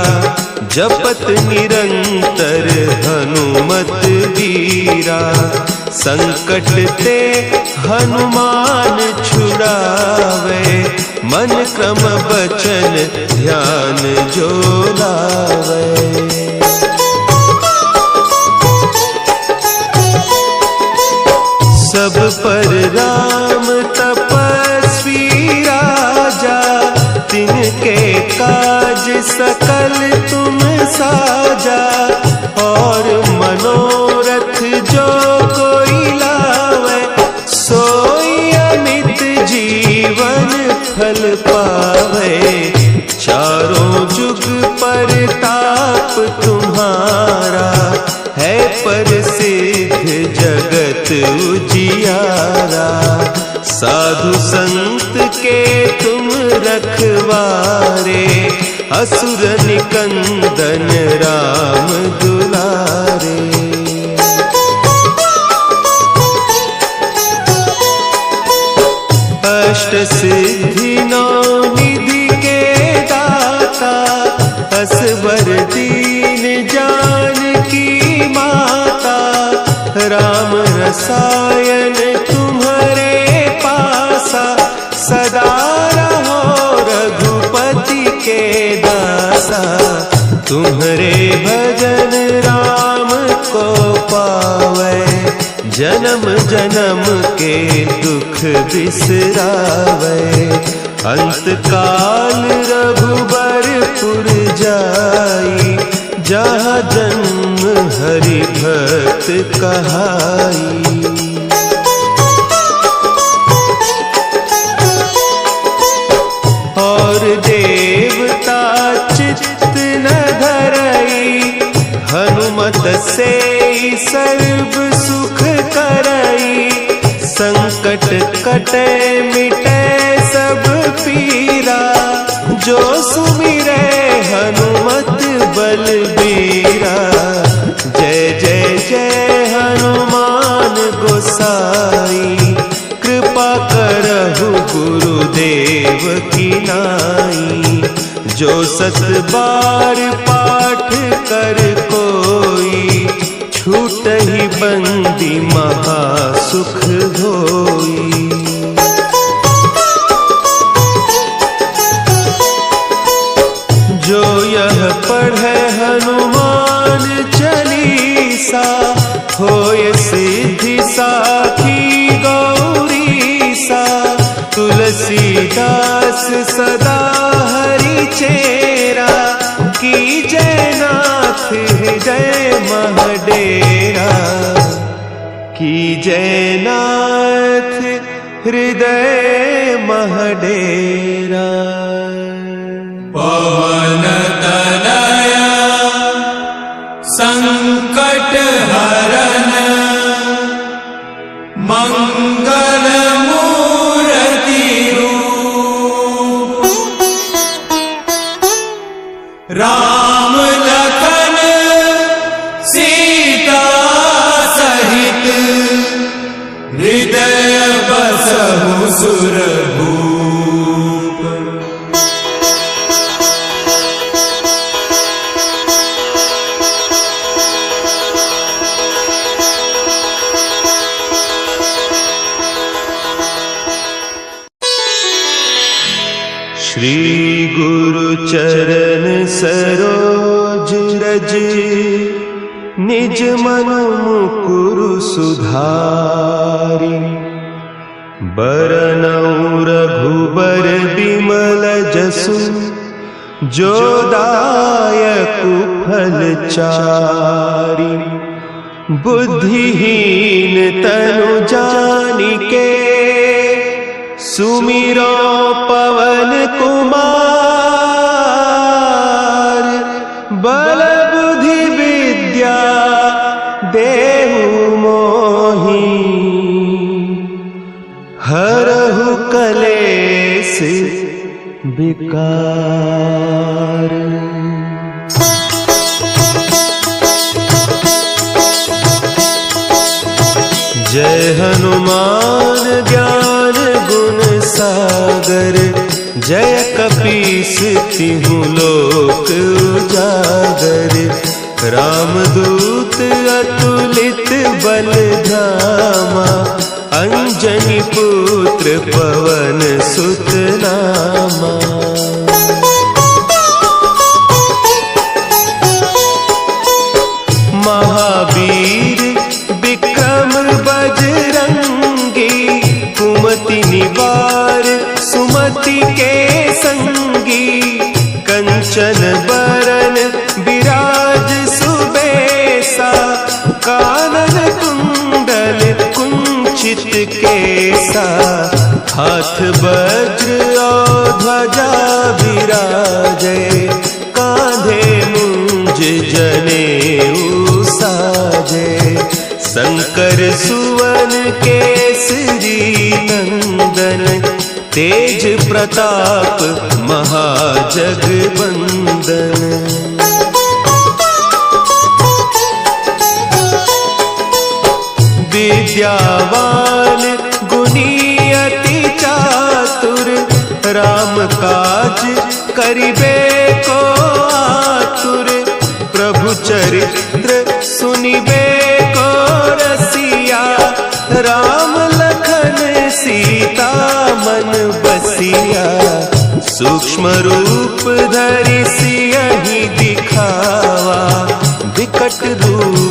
जपत निरंतर हनुमत वीरा। संकट ते हनुमान छुड़ावे, मन क्रम बचन ध्यान जो लावे। सब पर राम तपस्वी राजा, तिनके काज सकल तुम साजा। और मनोरथ जो कोई लावे, सोई अमित जीवन फल पावे। चारों जुग परताप तुम्हारा, है प्रसिद्ध जगत उजियारा। साधु संत के तुम रखवारे, असुर निकंदन राम दुलारे। रसायन तुम्हारे पासा, सदा रहो रघुपति के दासा। तुम्हारे भजन राम को पावे, जन्म जन्म के दुख बिसरावे। अंत काल रघुबरपुर जाई, जहाँ जन्म हरि भक्त कहाई। और देवता चित्त न धरई, हनुमत से सर्व सुख करई। संकट कटे मिटे सब पीरा, जो सुमिरे हनुमत बलबीरा। जय जय जय हनुमान गोसाई, कृपा करहु गुरुदेव की नाई। जो सत बार पाठ कर कोई, छूटहि बंदी महासुख होई। जो यह पढ़े हनुमान चालीसा, होय सिद्धि साखी गौरीसा। तुलसीदास सदा हरि चेरा, की जयनाथ हृदय महडेरा। की जयनाथ हृदय महडेरा। पवन तनया संकट हरन, मंगल मूर्ति रूप। राम लखन सीता सहित, हृदय बसहु सुरभूप। श्री गुरु चरण सरोज रज, निज मन मुकुरु सुधारि। बरनउँ रघुबर बिमल जसु, जो दायकु फल चारि। बुद्धिहीन तनु जानिके, सुमिरो पवन कुमार। बल बुद्धि विद्या देहु मोहि, हरहु कलेस विकार। जय हनुमान ज्ञान गुण सागर, जय कपीस तिहु लोक उजागर। रामदूत अतुलित बल धामा, अंजनी पुत्र पवन सुत नामा। महावीर विक्रम बजरंगी, कुमति निवार सुमति के संगी। कंचन बरन विराज सुबेसा, कानन कुंडल कुंचित केसा। हाथ वज्र और ध्वजा विराजे, कांधे मुंज जनेऊ साजे। शंकर सुवन केसरी नंदन, तेज प्रताप महाजगबंदन। विद्यावान गुणी अति चातुर, राम काज करिबे को आतुर। प्रभु चरित्र सुनिबे को रसिया,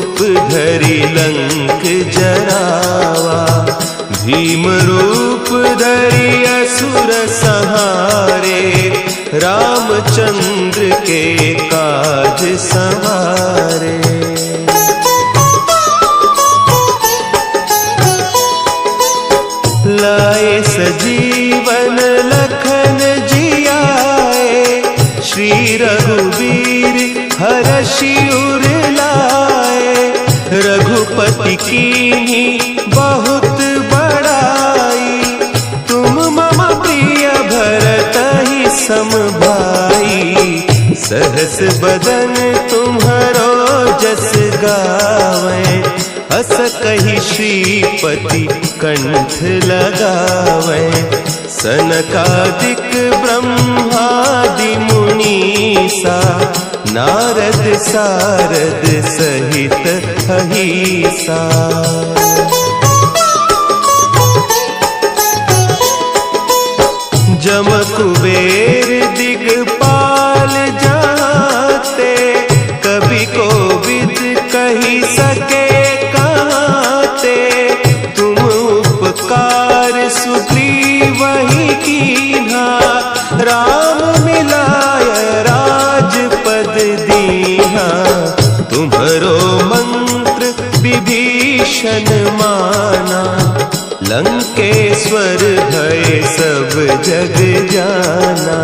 रूप धरि लंक जरावा, भीम रूप धरि असुर संहारे, रामचंद्र के काज संवारे। लाए सजीवन लखन जियाए, श्री रघुवीर हरषि उर लाए, रघुपति कीन्ही बहुत बड़ाई, तुम मम प्रिय भरतहि सम भाई, सहस बदन तुम्हरो जस गावें, हस कहि श्रीपति कंठ लगावें, सनकादिक ब्रह्मादि मुनीसा, नारद सारद सहित अहीसा। जम कुबेर दिगपाल जाते, कवि कोविद कही सके कहते, तुम उपकार सुग्रीवहि कीन्हा, राम मिलाय राजपद दीन्हा, तुम्हरो मंत्र विभीषण माना, लंकेश्वर भय सब जग जाना,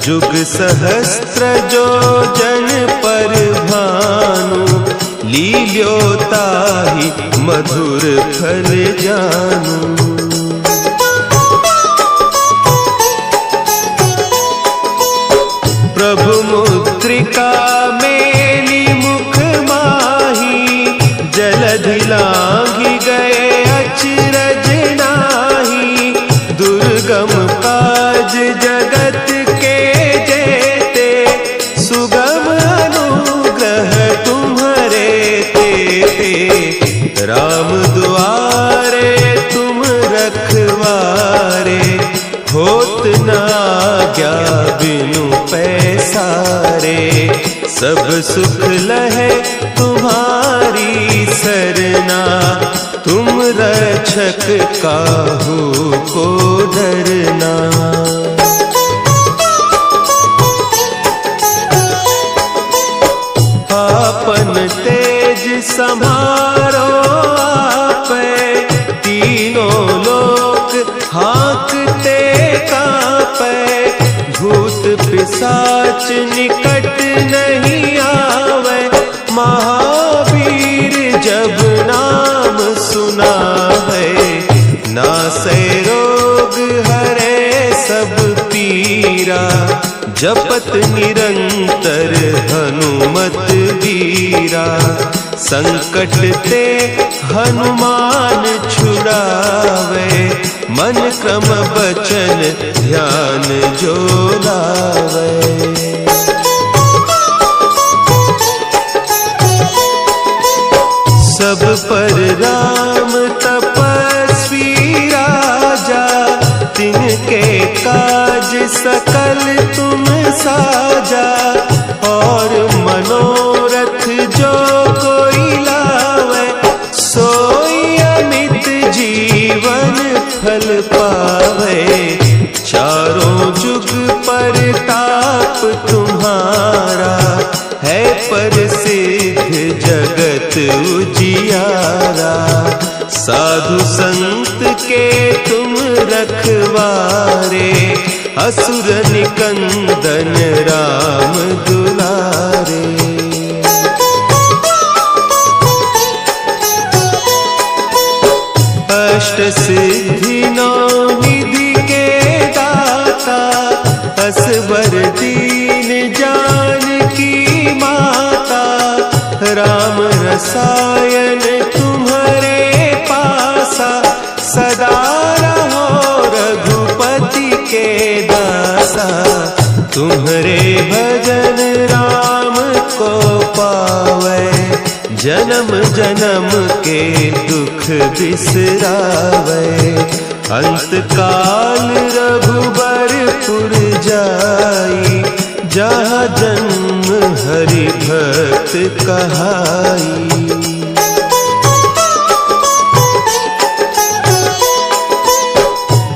जुग सहस्त्र जो जन पर भानु, लील्योताहि मधुर फल जानू। प्रभु मुद्रिका मेली मुख माही, जलधि लांघि गए अचरज नाही, दुर्गम काज जगत के जेते, सुगम अनुग्रह तुम्हरे तेते, राम दुआरे तुम रखवारे, होत न आज्ञा बिनु पैसारे, सब सुख लहे तुम्हारी सरना, तुम रक्षक काहू को डरना। आपन तेज समारो आपे, तीनों लोक हाँकते कापे, भूत पिशाच निकट नहीं आवे, महावीर जब नाम सुना है, नासै रोग हरे सब पीरा, जपत निरंतर हनुमत वीरा, संकट ते हनुमान छुड़ावे, मन क्रम बचन ध्यान जो लावे। सब पर राम तपस्वी राजा, तिनके काज सकल तुम साजा, और मनोरथ जो कोई लावे, सोई अमित जीवन फल पावे, चारों जुग परताप तुम्हारा, है प्रसिद्ध जगत उजियारा, साधु संत के तुम रखवारे, असुर निकंदन राम दुलारे। अष्ट सिद्धि नौ निधि के दाता, असवर दीन जानकी माता, राम रसायन तुम्हारे पासा, सदा रहो रघुपति के दासा, तुम्हारे भजन राम को पावे, जन्म जन्म के दुख बिसरावे, अंत काल रघुबर पुर जाई, जहाँ जन्म हरि भक्त कहाई।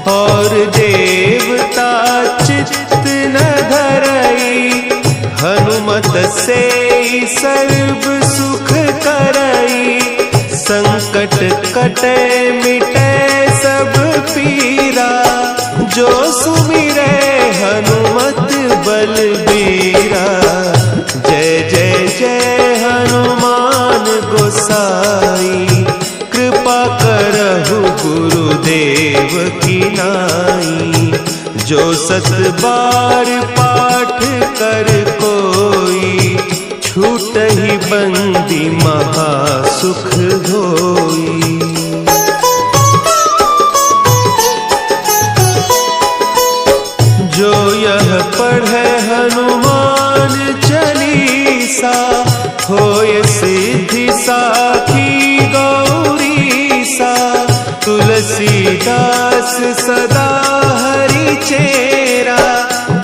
और देवता चित्त न धरई, हनुमत से सर्व सुख करई। संकट कटे मिटे सब पीरा, जो सुमिरे हनुमत बलबीरा। जय जय जय हनुमान गोसाई, कृपा करहु गुरुदेव की नाई। जो 7 बार पाठ कर कोई, छूटहि बंदी महासुख होई। जो यह पढ़े हनुमान चालीसा, होय सिद्धि साखी गौरीसा। तुलसीदास सदा हरि चेरा,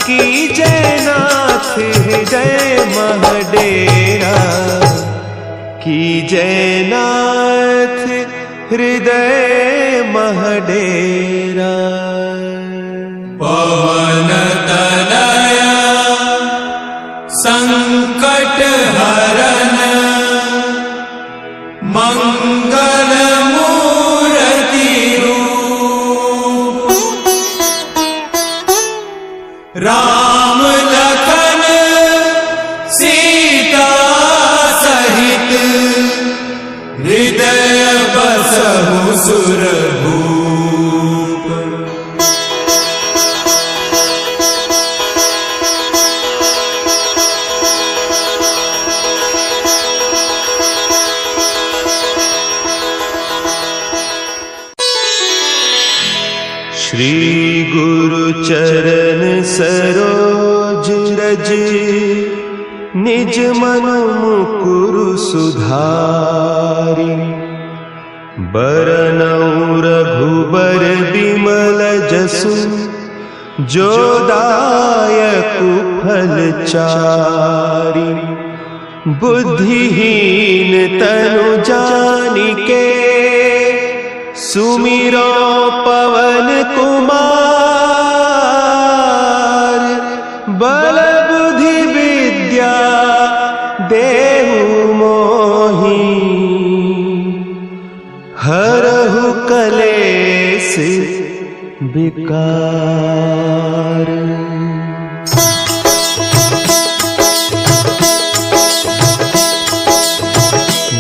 कीजय नाथ हृदय महडेरा। कीजय नाथ हृदय महडेरा। पवन तनया संकट हरन, मंगल मूर्ति रूप। राम लखन सीता सहित, हृदय बसहु सुरभूप। श्री गुरु चरण सरोज रज, निज मन मुकुरु सुधारि। बरनउँ रघुबर बिमल जसु, जो दायकु फल चारि। बुद्धिहीन तनु जानिके, सुमिरो पवन कुमार। बल बुद्धि विद्या देहु मोहि, हरहु कलेस विकार।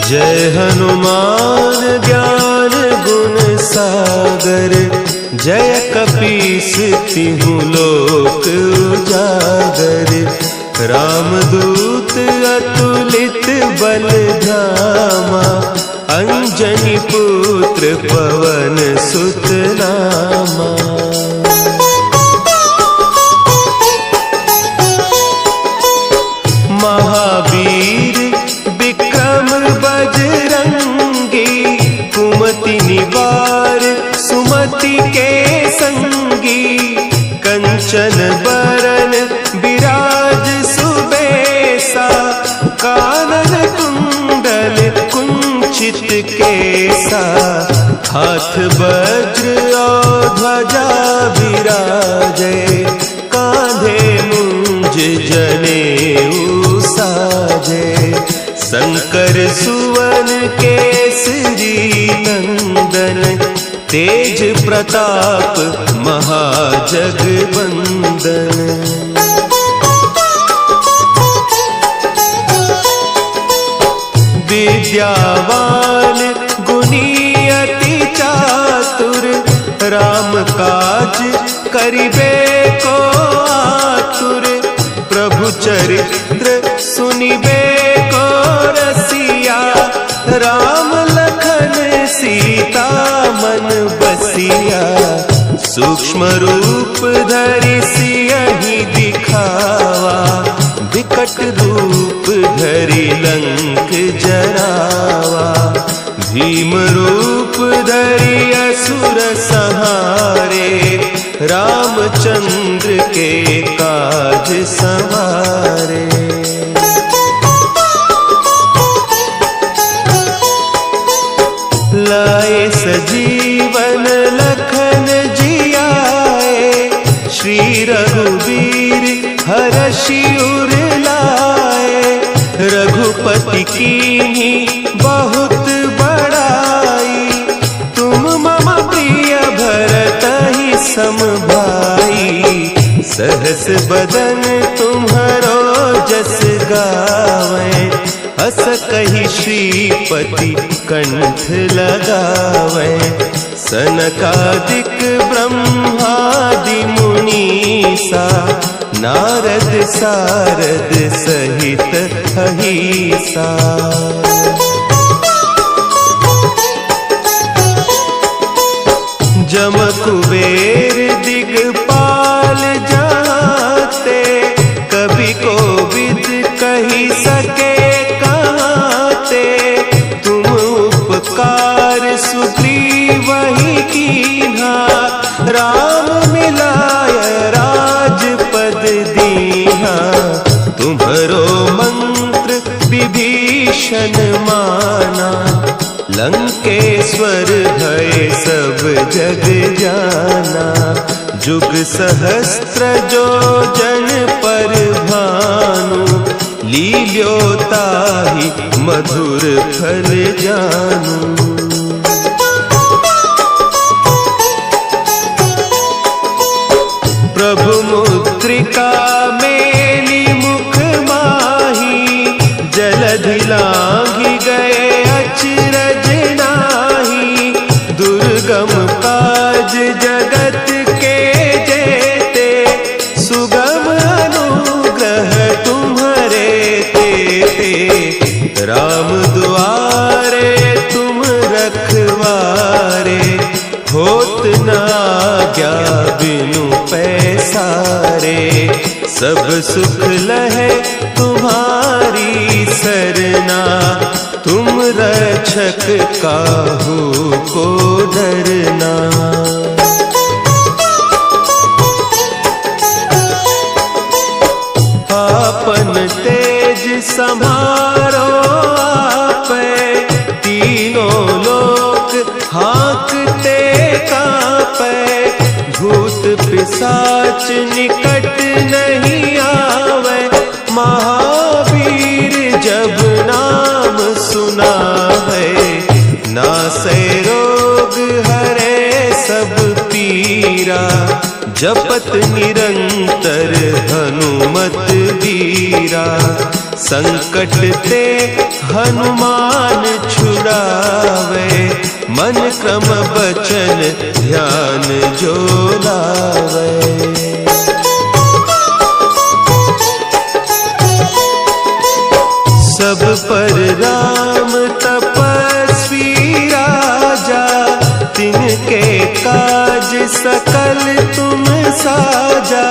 जय हनुमान ज्ञान गुण सागर, जय कपीस तिहु लोक उजागर। रामदूत अतुलित बल धामा, अंजनी पुत्र पवन सुत नामा। महावीर विक्रम बजरंगी, कुमति निवार सुमति के संगी। कंचन बरन विराज सुबेसा, कानन कुंडल कुंचित केसा। हाथ वज्र और ध्वजा विराजे, कांधे मुंज जनेऊ साजे। शंकर सुवन केसरी नंदन, तेज प्रताप महाजगवंदन। विद्यावान गुणी अति चातुर, राम काज करिबे को आतुर। प्रभु चरित्र सुनिबे को रसिया, राम लखन सीता मन बसिया। सूक्ष्म रूप धरि सियहि दिखावा, विकट रूप धरि लंक जरावा। भीम रूप धरि असुर संहारे, रामचंद्र के काज सवारे। लाए सजीवन लखन जियाए, श्री रघुवीर हरषि उर लाए। रघुपति कीन्ही बहुत बड़ाई, तुम मम प्रिय भरतहि सम भाई। सहस बदन तुम्हरो जस गावें, हस कहि श्रीपति कंठ लगावें। सनकादिक ब्रह्मादि मुनीसा, नारद सारद सहित अहीसा। जम कुबेर दिगपाल जाते, कवि कोविद कही सके कहते। तुम उपकार सुग्रीवहि कीन्हा, राम मिलाय राजपद दीन्हा। तुम्हरो मंत्र विभीषण माना, लंकेश्वर भय सब जग जाना। जुग सहस्त्र जो जन पर भानु, लील्यो ताहि मधुर फल जानू। प्रभु मुद्रिका मेली मुख माही, जलधि लांघि गए अचरज नाही। दुर्गम काज जगत के जेते, सुगम अनुग्रह तुम्हरे तेते। राम दुआरे तुम रखवारे, होत न आज्ञा बिनु पैसारे। सब सुख लहे तुम्हारी सरना, तुम रक्षक काहू को डरना। आपन तेज समारो आपै, तीनों लोक हाँकते कांपै। भूत पिशाच निकट नहीं आवे, महावीर जब नाम सुनावे। नासै रोग हरे सब पीरा, जपत निरंतर हनुमत बीरा। संकट ते हनुमान छुड़ावे, मन क्रम बचन ध्यान जो लावे। सब पर राम तपस्वी राजा, तिनके काज सकल तुम साजा।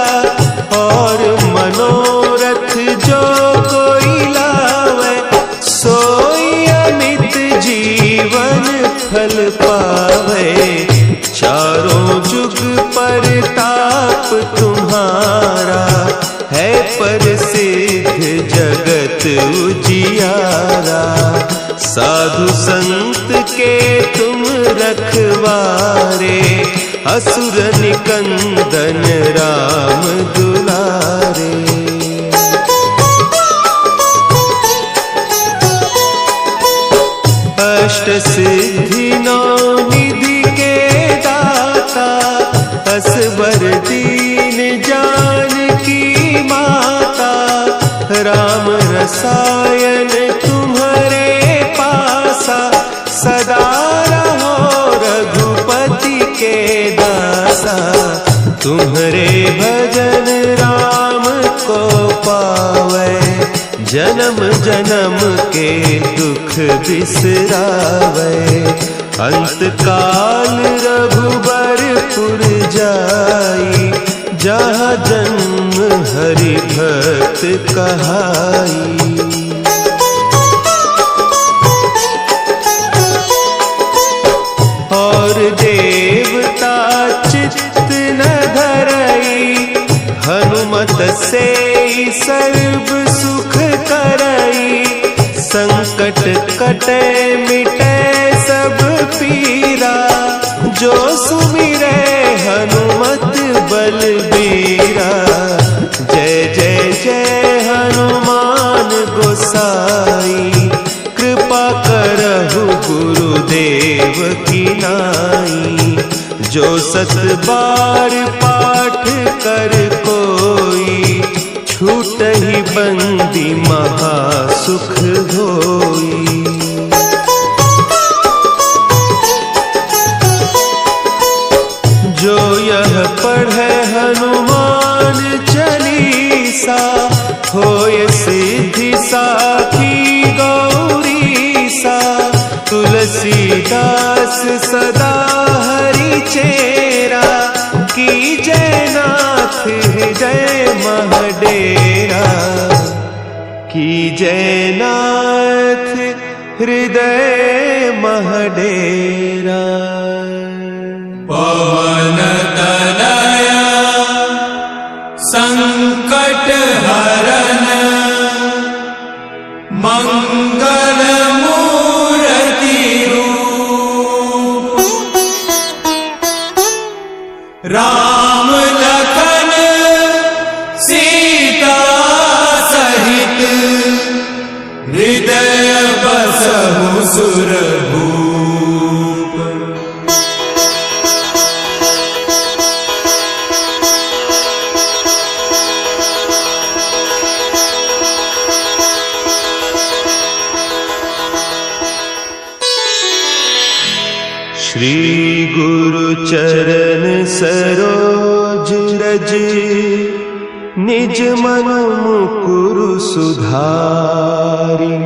और मनोरथ जो कोई लावे, सोई अमित जीवन फल पावे। चारों जुग परताप तुम्हारा, है प्रसिद्ध जगत उजियारा। साधु संत के तुम रखवारे, असुर निकंदन राम दुलारे। अष्ट सिद्धि नौ निधि के दाता, असबर दीन जानकी माता। राम रसायन तुम्हारे पासा, सदा रहो रघुपति के दासा। तुम्हारे भजन राम को पावे, जन्म जन्म के दुख बिसरावे। अंत काल रघुबरपुर जाई, जहाँ जन्म हरि भक्त कहाई। और देवता चित्त न धरई, हनुमत से सर्व सुख करई। संकट कटे मिटे सब पी, गुरुदेव की नाई। जो 7 बार पाठ कर कोई, छूट ही बंदी महासुख होई। जो यह पढ़े हनुमान चालीसा, होय सिद्धि साखी गौरी सा। तुलसीदास सदा हरि चेरा, की जयनाथ हृदय महडेरा। की जयनाथ हृदय महडेरा। पवन तनया संकट हरन, मंगल मूर्ति रूप। राम लखन सीता सहित, हृदय बसहु सुरभूप। श्री गुरु चरण सरोज रज, निज मन मुकुरु सुधारि।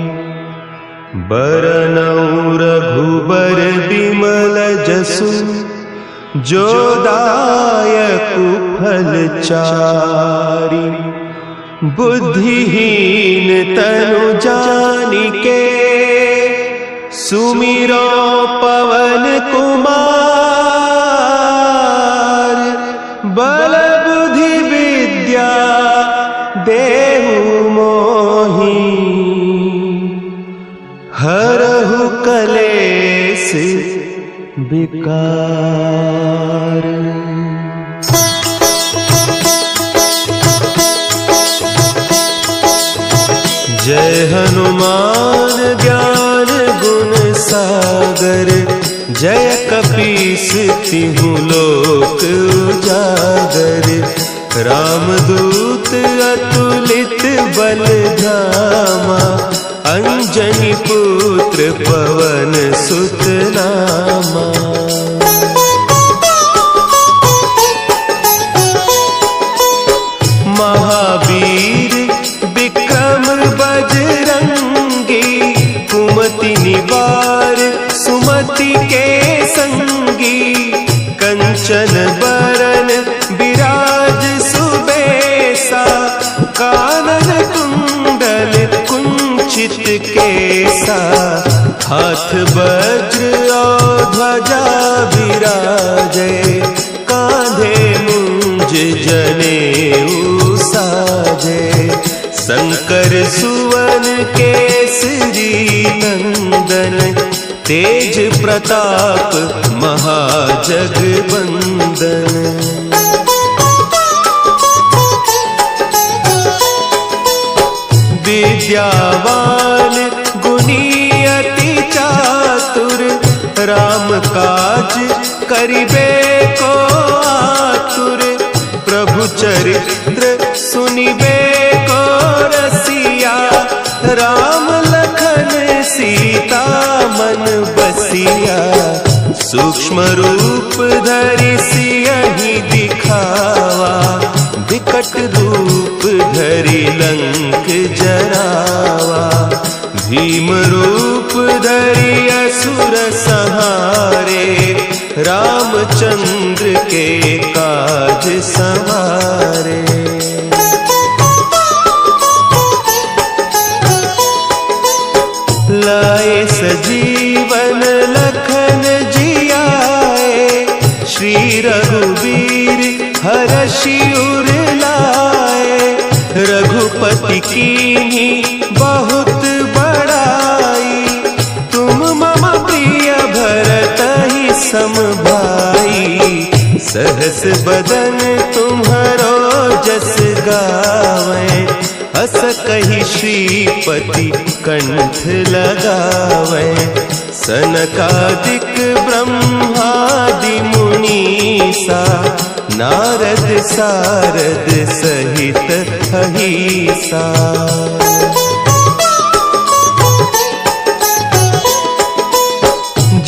बरनउँ रघुबर बिमल जसु, जो दायकु फल चारि। बुद्धिहीन तनु जानिके, सुमिरो पवन कुमार। बल बुद्धि विद्या देहु मोहि, हरहु कलेस विकार। जय हनुमान ज्ञान गुण सागर, जय कपीस तिहु लोक उजागर। रामदूत अतुलित बल धामा, अंजनी पुत्र पवन सुत नामा। महावीर विक्रम बजरंगी, कुमति निवार सुमति के संगी। कंचन बरन विराज सुबेसा, कानन कुंडल कुंचित केसा। हाथ वज्र और ध्वजा विराजे, कांधे मुंज जनेऊ साजे। शंकर सुवन केसरी नंदन, तेज प्रताप महाजगबंदन। विद्यावान गुणी अति चातुर, राम काज करिबे को आतुर। प्रभु चरित्र सुनिबे को रसिया, राम लखन सीता मन बसिया। सूक्ष्म रूप धरि सियहि दिखावा, विकट रूप धरि लंक जरावा। भीम रूप धरि असुर संहारे, रामचंद्र के काज संवारे। लाए सजीवन लखन जियाए, श्री रघुवीर हरषि उर लाए। रघुपति कीन्ही बहुत बड़ाई, तुम मम प्रिय भरतहि सम भाई। सहस बदन तुम्हरो जस गावें, हस कही श्रीपति कंठ लगावे, सनकादिक ब्रह्मादि मुनीसा, नारद सारद सहित अहिसा।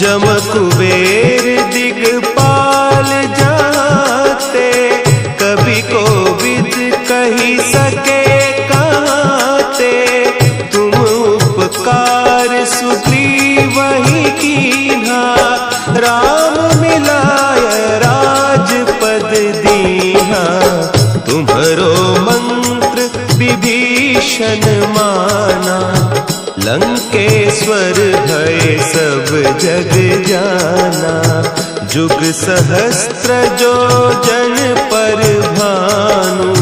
जम कुबेर दिगपाल जाते, कभी को विद कही सके कहते। तुम उपकार सुग्रीव ही कीन्हा, राम मिलाय राजपद दीन्हा। तुम्हरो मंत्र विभीषण माना, लंकेश्वर भय सब जग जाना। जुग सहस्त्र जो जन पर भानु,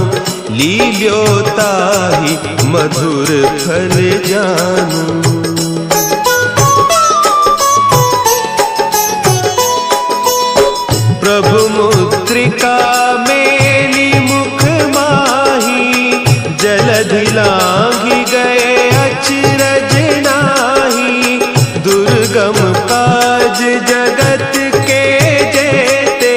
लील्यो ताहि मधुर फल जानू। प्रभु मुद्रिका मेली मुख माही, जलधि लांघि गए अचरज नाही। दुर्गम काज जगत के जेते,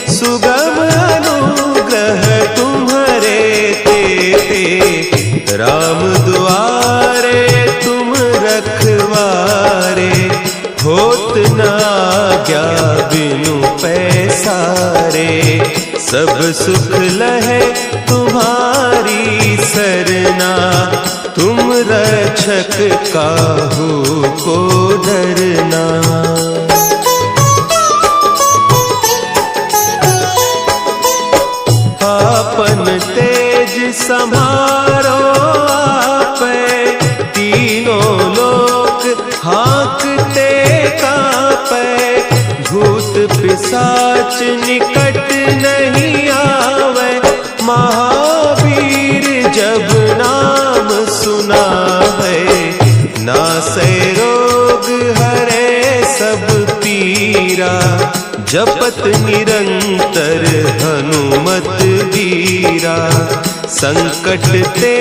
सुगम अनुग्रह तुम्हरे तेते। राम दुआरे तुम रखवारे, होत न आज्ञा बिनु पैसारे। सब सुख लहे तुम्हारी सरना, तुम रक्षक काहू को डरना। आपन तेज समारो आपै, तीनों लोक हाँकते कांपै। भूत पिशाच निकट नहीं आवे, महावीर जब नाम सुना है। नासै रोग हरे सब पीरा, जपत निरंतर हनुमत वीरा। संकट ते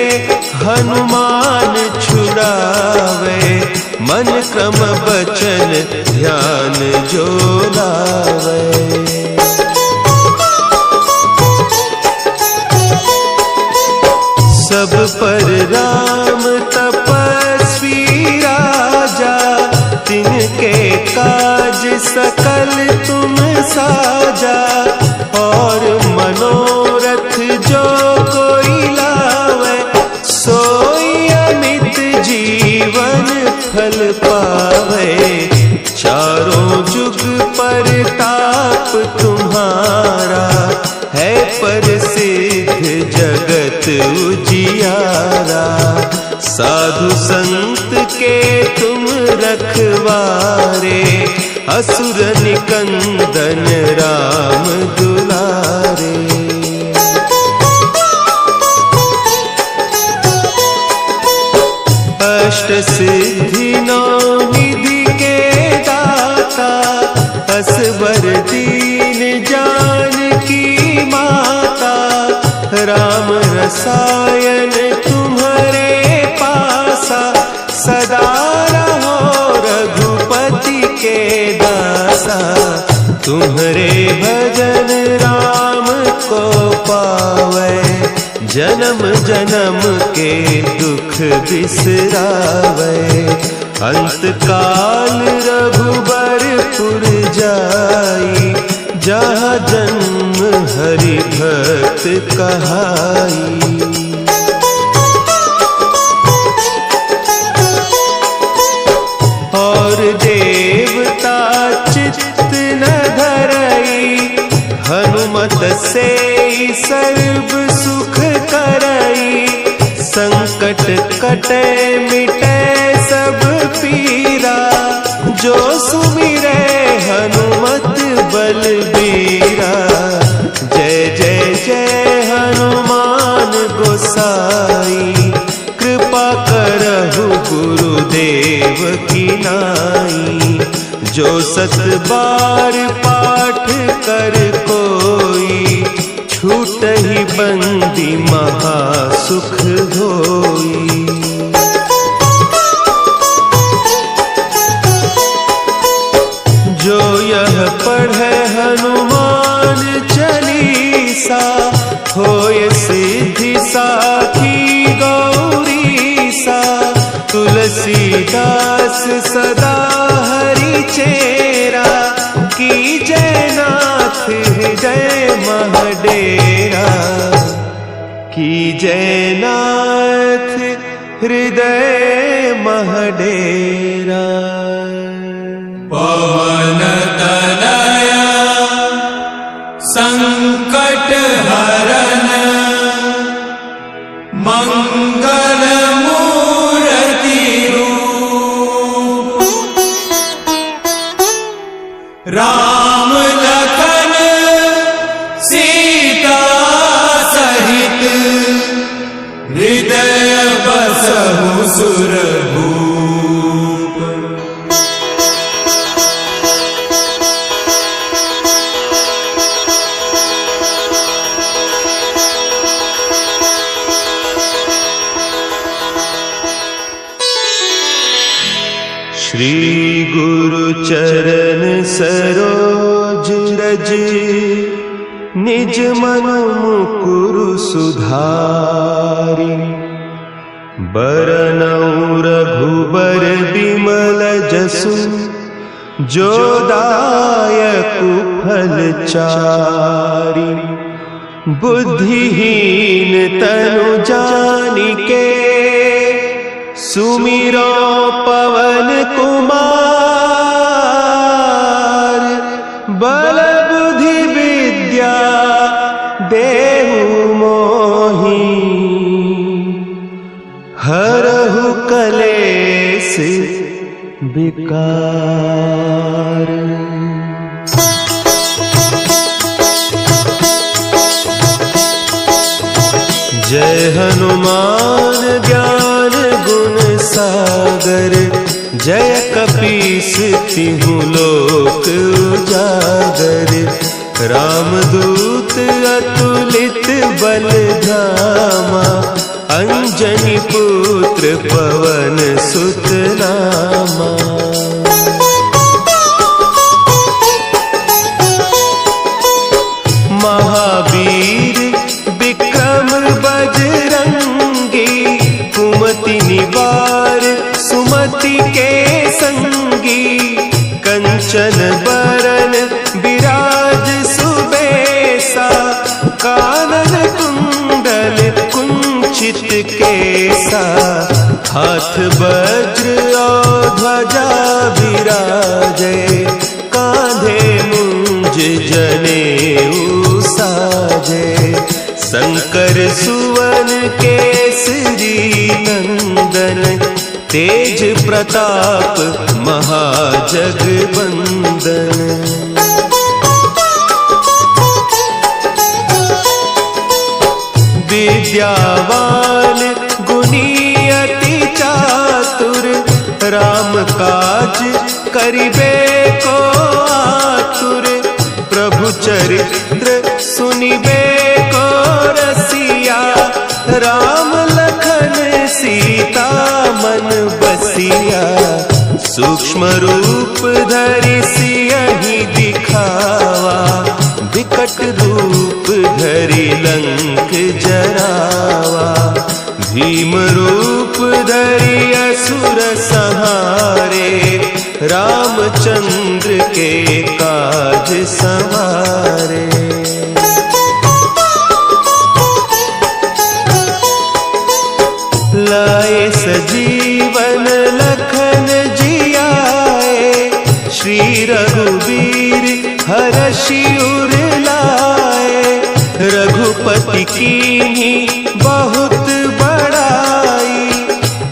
हनुमान छुड़ावे, मन क्रम बचन ध्यान जो लावे। सब पर राम तपस्वी राजा, तिनके काज सकल तुम साजा। और मनोरथ जो कोई लावे, सोई अमित जीवन फल पावे। चारों जुग परताप तुम्हारा, है प्रसिद्ध जगत उजियारा। साधु संत के तुम रखवारे, असुर निकंदन राम दुलारे। अष्ट सिद्धि नौ निधि के दाता, असवर दीन जानकी माता। राम रसायन तुम्हारे पासा, सदा रहो रघुपति के दासा। तुम्हारे भजन राम को पावे, जन्म जन्म के दुख बिसरावे। अंत काल रघुबरपुर जाई, जहाँ जन्म हरि भक्त कहाई। और देवता चित्त न धरई, हनुमत से सर्व सुख करई। संकट कटे मिटे सब पीरा, जो सुमिरे हनुमत बलबीरा। जय जय जय हनुमान गोसाई, कृपा करहु गुरुदेव की नाई। जो 7 बार पाठ कर कोई, छूटहि बंदी महासुख होई। जो यह पढ़े हनुमान चालीसा, होय सिद्धि साखी गौरी सा। तुलसीदास सदा हरि चेरा, की जयनाथ हृदय महडेरा। की जयनाथ हृदय महडेरा। पवन तनया संकट हरन, मंगल मूर्ति रूप। राम लखन सीता सहित, हृदय बसहु सुरभूप। श्री गुरु चरण सरोज रज, निज मन मुकुरु सुधारि। बरनउँ रघुबर बिमल जसु, जो दायकु फल चारि। बुद्धिहीन तनु जानिके, सुमिरो पवन कुमार। बल बुद्धि विद्या देहु मोहि, हरहु कलेस विकार। जय हनुमान ज्ञान गुण सागर, जय कपीस तिहु लोक उजागर। रामदूत अतुलित बल धामा, अंजनी पुत्र पवन सुत नामा। महावीर विक्रम बजरंगी, कुमति निवार सुमति के संगी। कंचन बरन विराज सुबेसा, कानन कुंडल कुंचित केसा। हाथ वज्र और ध्वजा विराजे, कांधे मुंज जनेऊ साजे। शंकर सुवन केसरी नंदन, तेज प्रताप महाजगवंदन। विद्यावान गुणी अति चातुर, राम काज करिबे को आतुर। प्रभु चरित्र सुनिबे को रसिया, राम लखन सीता मन बसिया। सूक्ष्म रूप धरि सियहि दिखावा, विकट रूप धरि लंक जरावा। भीम रूप धरि असुर संहारे, रामचंद्र के काज संवारे। लाए सजीवन लखन जियाए, श्री रघुवीर हरषि उर लाए। रघुपति कीन्ही बहुत बड़ाई,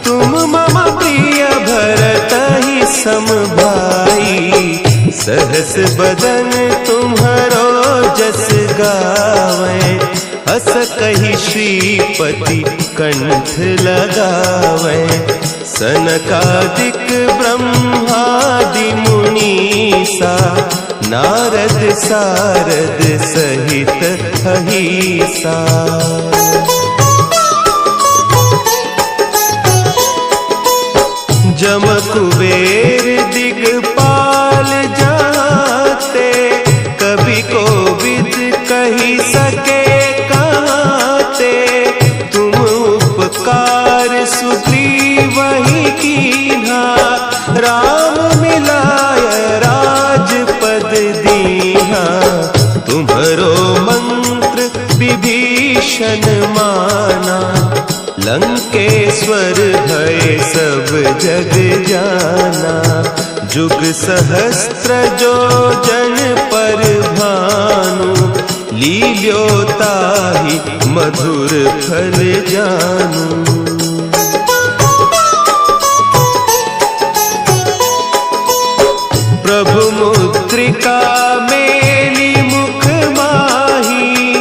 तुम मम प्रिय भरतहि सम भाई। सहस बदन तुम्हरो जस गावै, हस कहि श्रीपति कंठ लगावै। सनकादिक ब्रह्मादि मुनीसा, नारद सारद सहित अहिसा। जम कुबेर दिगपाल जाते, कभी कोविद कही सके कहते। तुम उपकार सुग्रीव ही कीन्हा, राम मिलाय राजपद दीन्हा। तुम्हरो मंत्र विभीषण माना, लंकेश्वर भय सब जग जाना। जुग सहस्त्र जो जन पर भानु, लील्यो ताहि मधुर फल जानू। प्रभु मुद्रिका मेली मुख माही,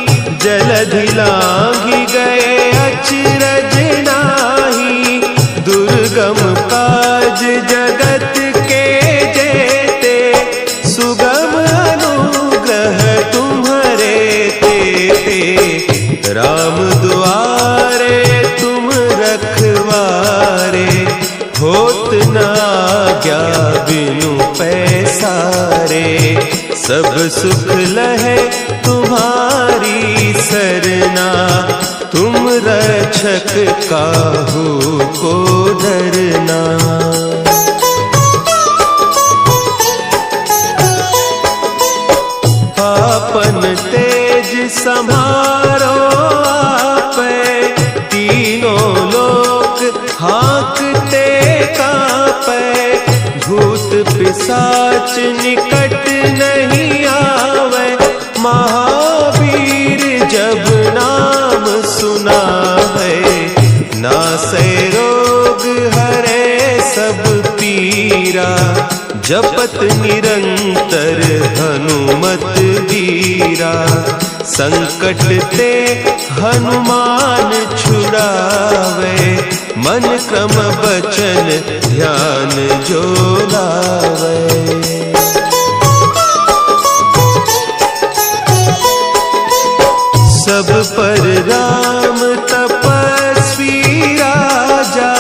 जलधि लांघि गए अचरज नाही। दुर्गम काज जगत के जेते, सुगम अनुग्रह तुम्हरे तेते। राम दुआरे तुम रखवारे, होत न आज्ञा बिनु पैसारे। सब सुख लहे तुम्हारी सरना, तुम रक्षक काहू को डरना। आपन तेज समारो आपै, तीनों लोक हाँकते कांपै। भूत पिशाच निकट नहीं आवे, महावीर जब नाम सुना है। नासै रोग हरे सब पीरा, जपत निरंतर हनुमत वीरा। संकट ते हनुमान छुड़ावे, मन क्रम बचन ध्यान जो लावे। सब पर राम तपस्वी राजा,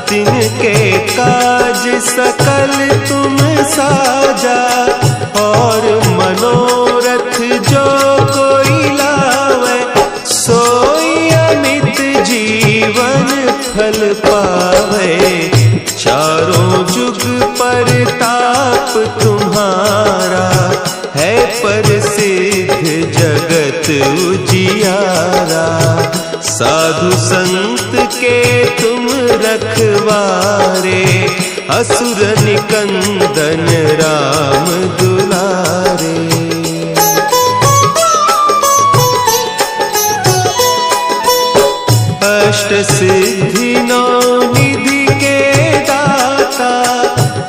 तिनके काज सकल तुम साजा। और मनोरथ जो कोई लावे, सोई अमित जीवन फल पावे। चारों जुग परताप तुम्हारा, है प्रसिद्ध जगत उजियारा। साधु संत के तुम रखवारे, असुर निकंदन राम दुलारे। अष्ट सिद्धि नौ निधि के दाता,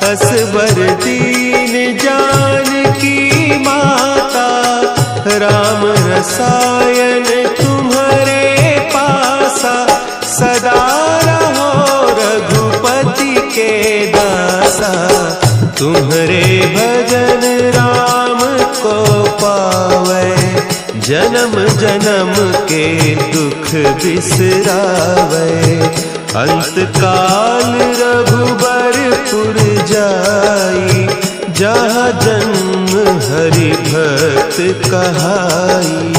असवर दीन जानकी माता। राम रसायन तुम्हारे पासा, सदा रहो रघुपति के दासा। तुम्हारे भजन राम को पावे, जन्म जन्म के दुख बिसरावे। अंत काल रघुबरपुर जाई, जहाँ जन्म हरि भक्त कहाई।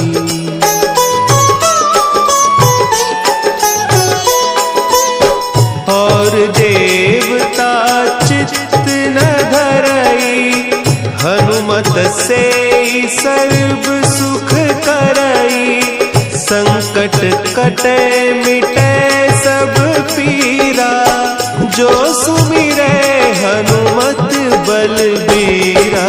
और देवता चित्त न धरई, हनुमत से सर्व सुख करई। संकट कटे मिटे सब पीरा, जो सुमिरे हनुमत बलबीरा।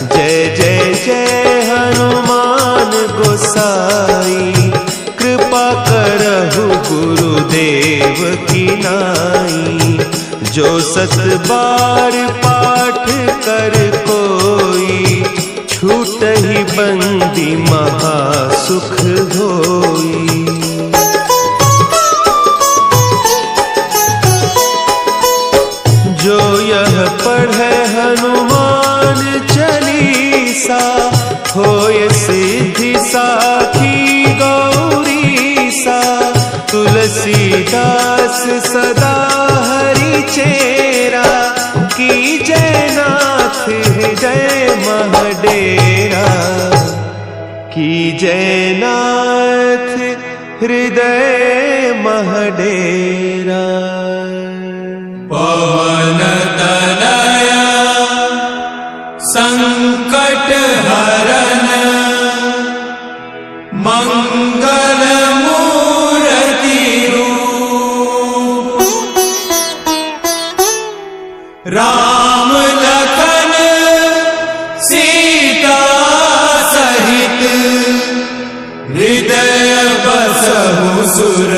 जय जय जय हनुमान गोसाई, कृपा करहु गुरुदेव की नाई। जो सत बार पाठ कर कोई, छूटहि बंदी महासुख होई। जो यह पढ़े हनुमान चालीसा, सा होय सिद्धि साखी गौरी सा तुलसीदास सदा हरि चेरा की जयनाथ हृदय महडेरा की जयनाथ हृदय महडेरा। पवन तनया संकट हरन मंगल मूर्ति रूप राम लखन सीता सहित हृदय बसहु सुर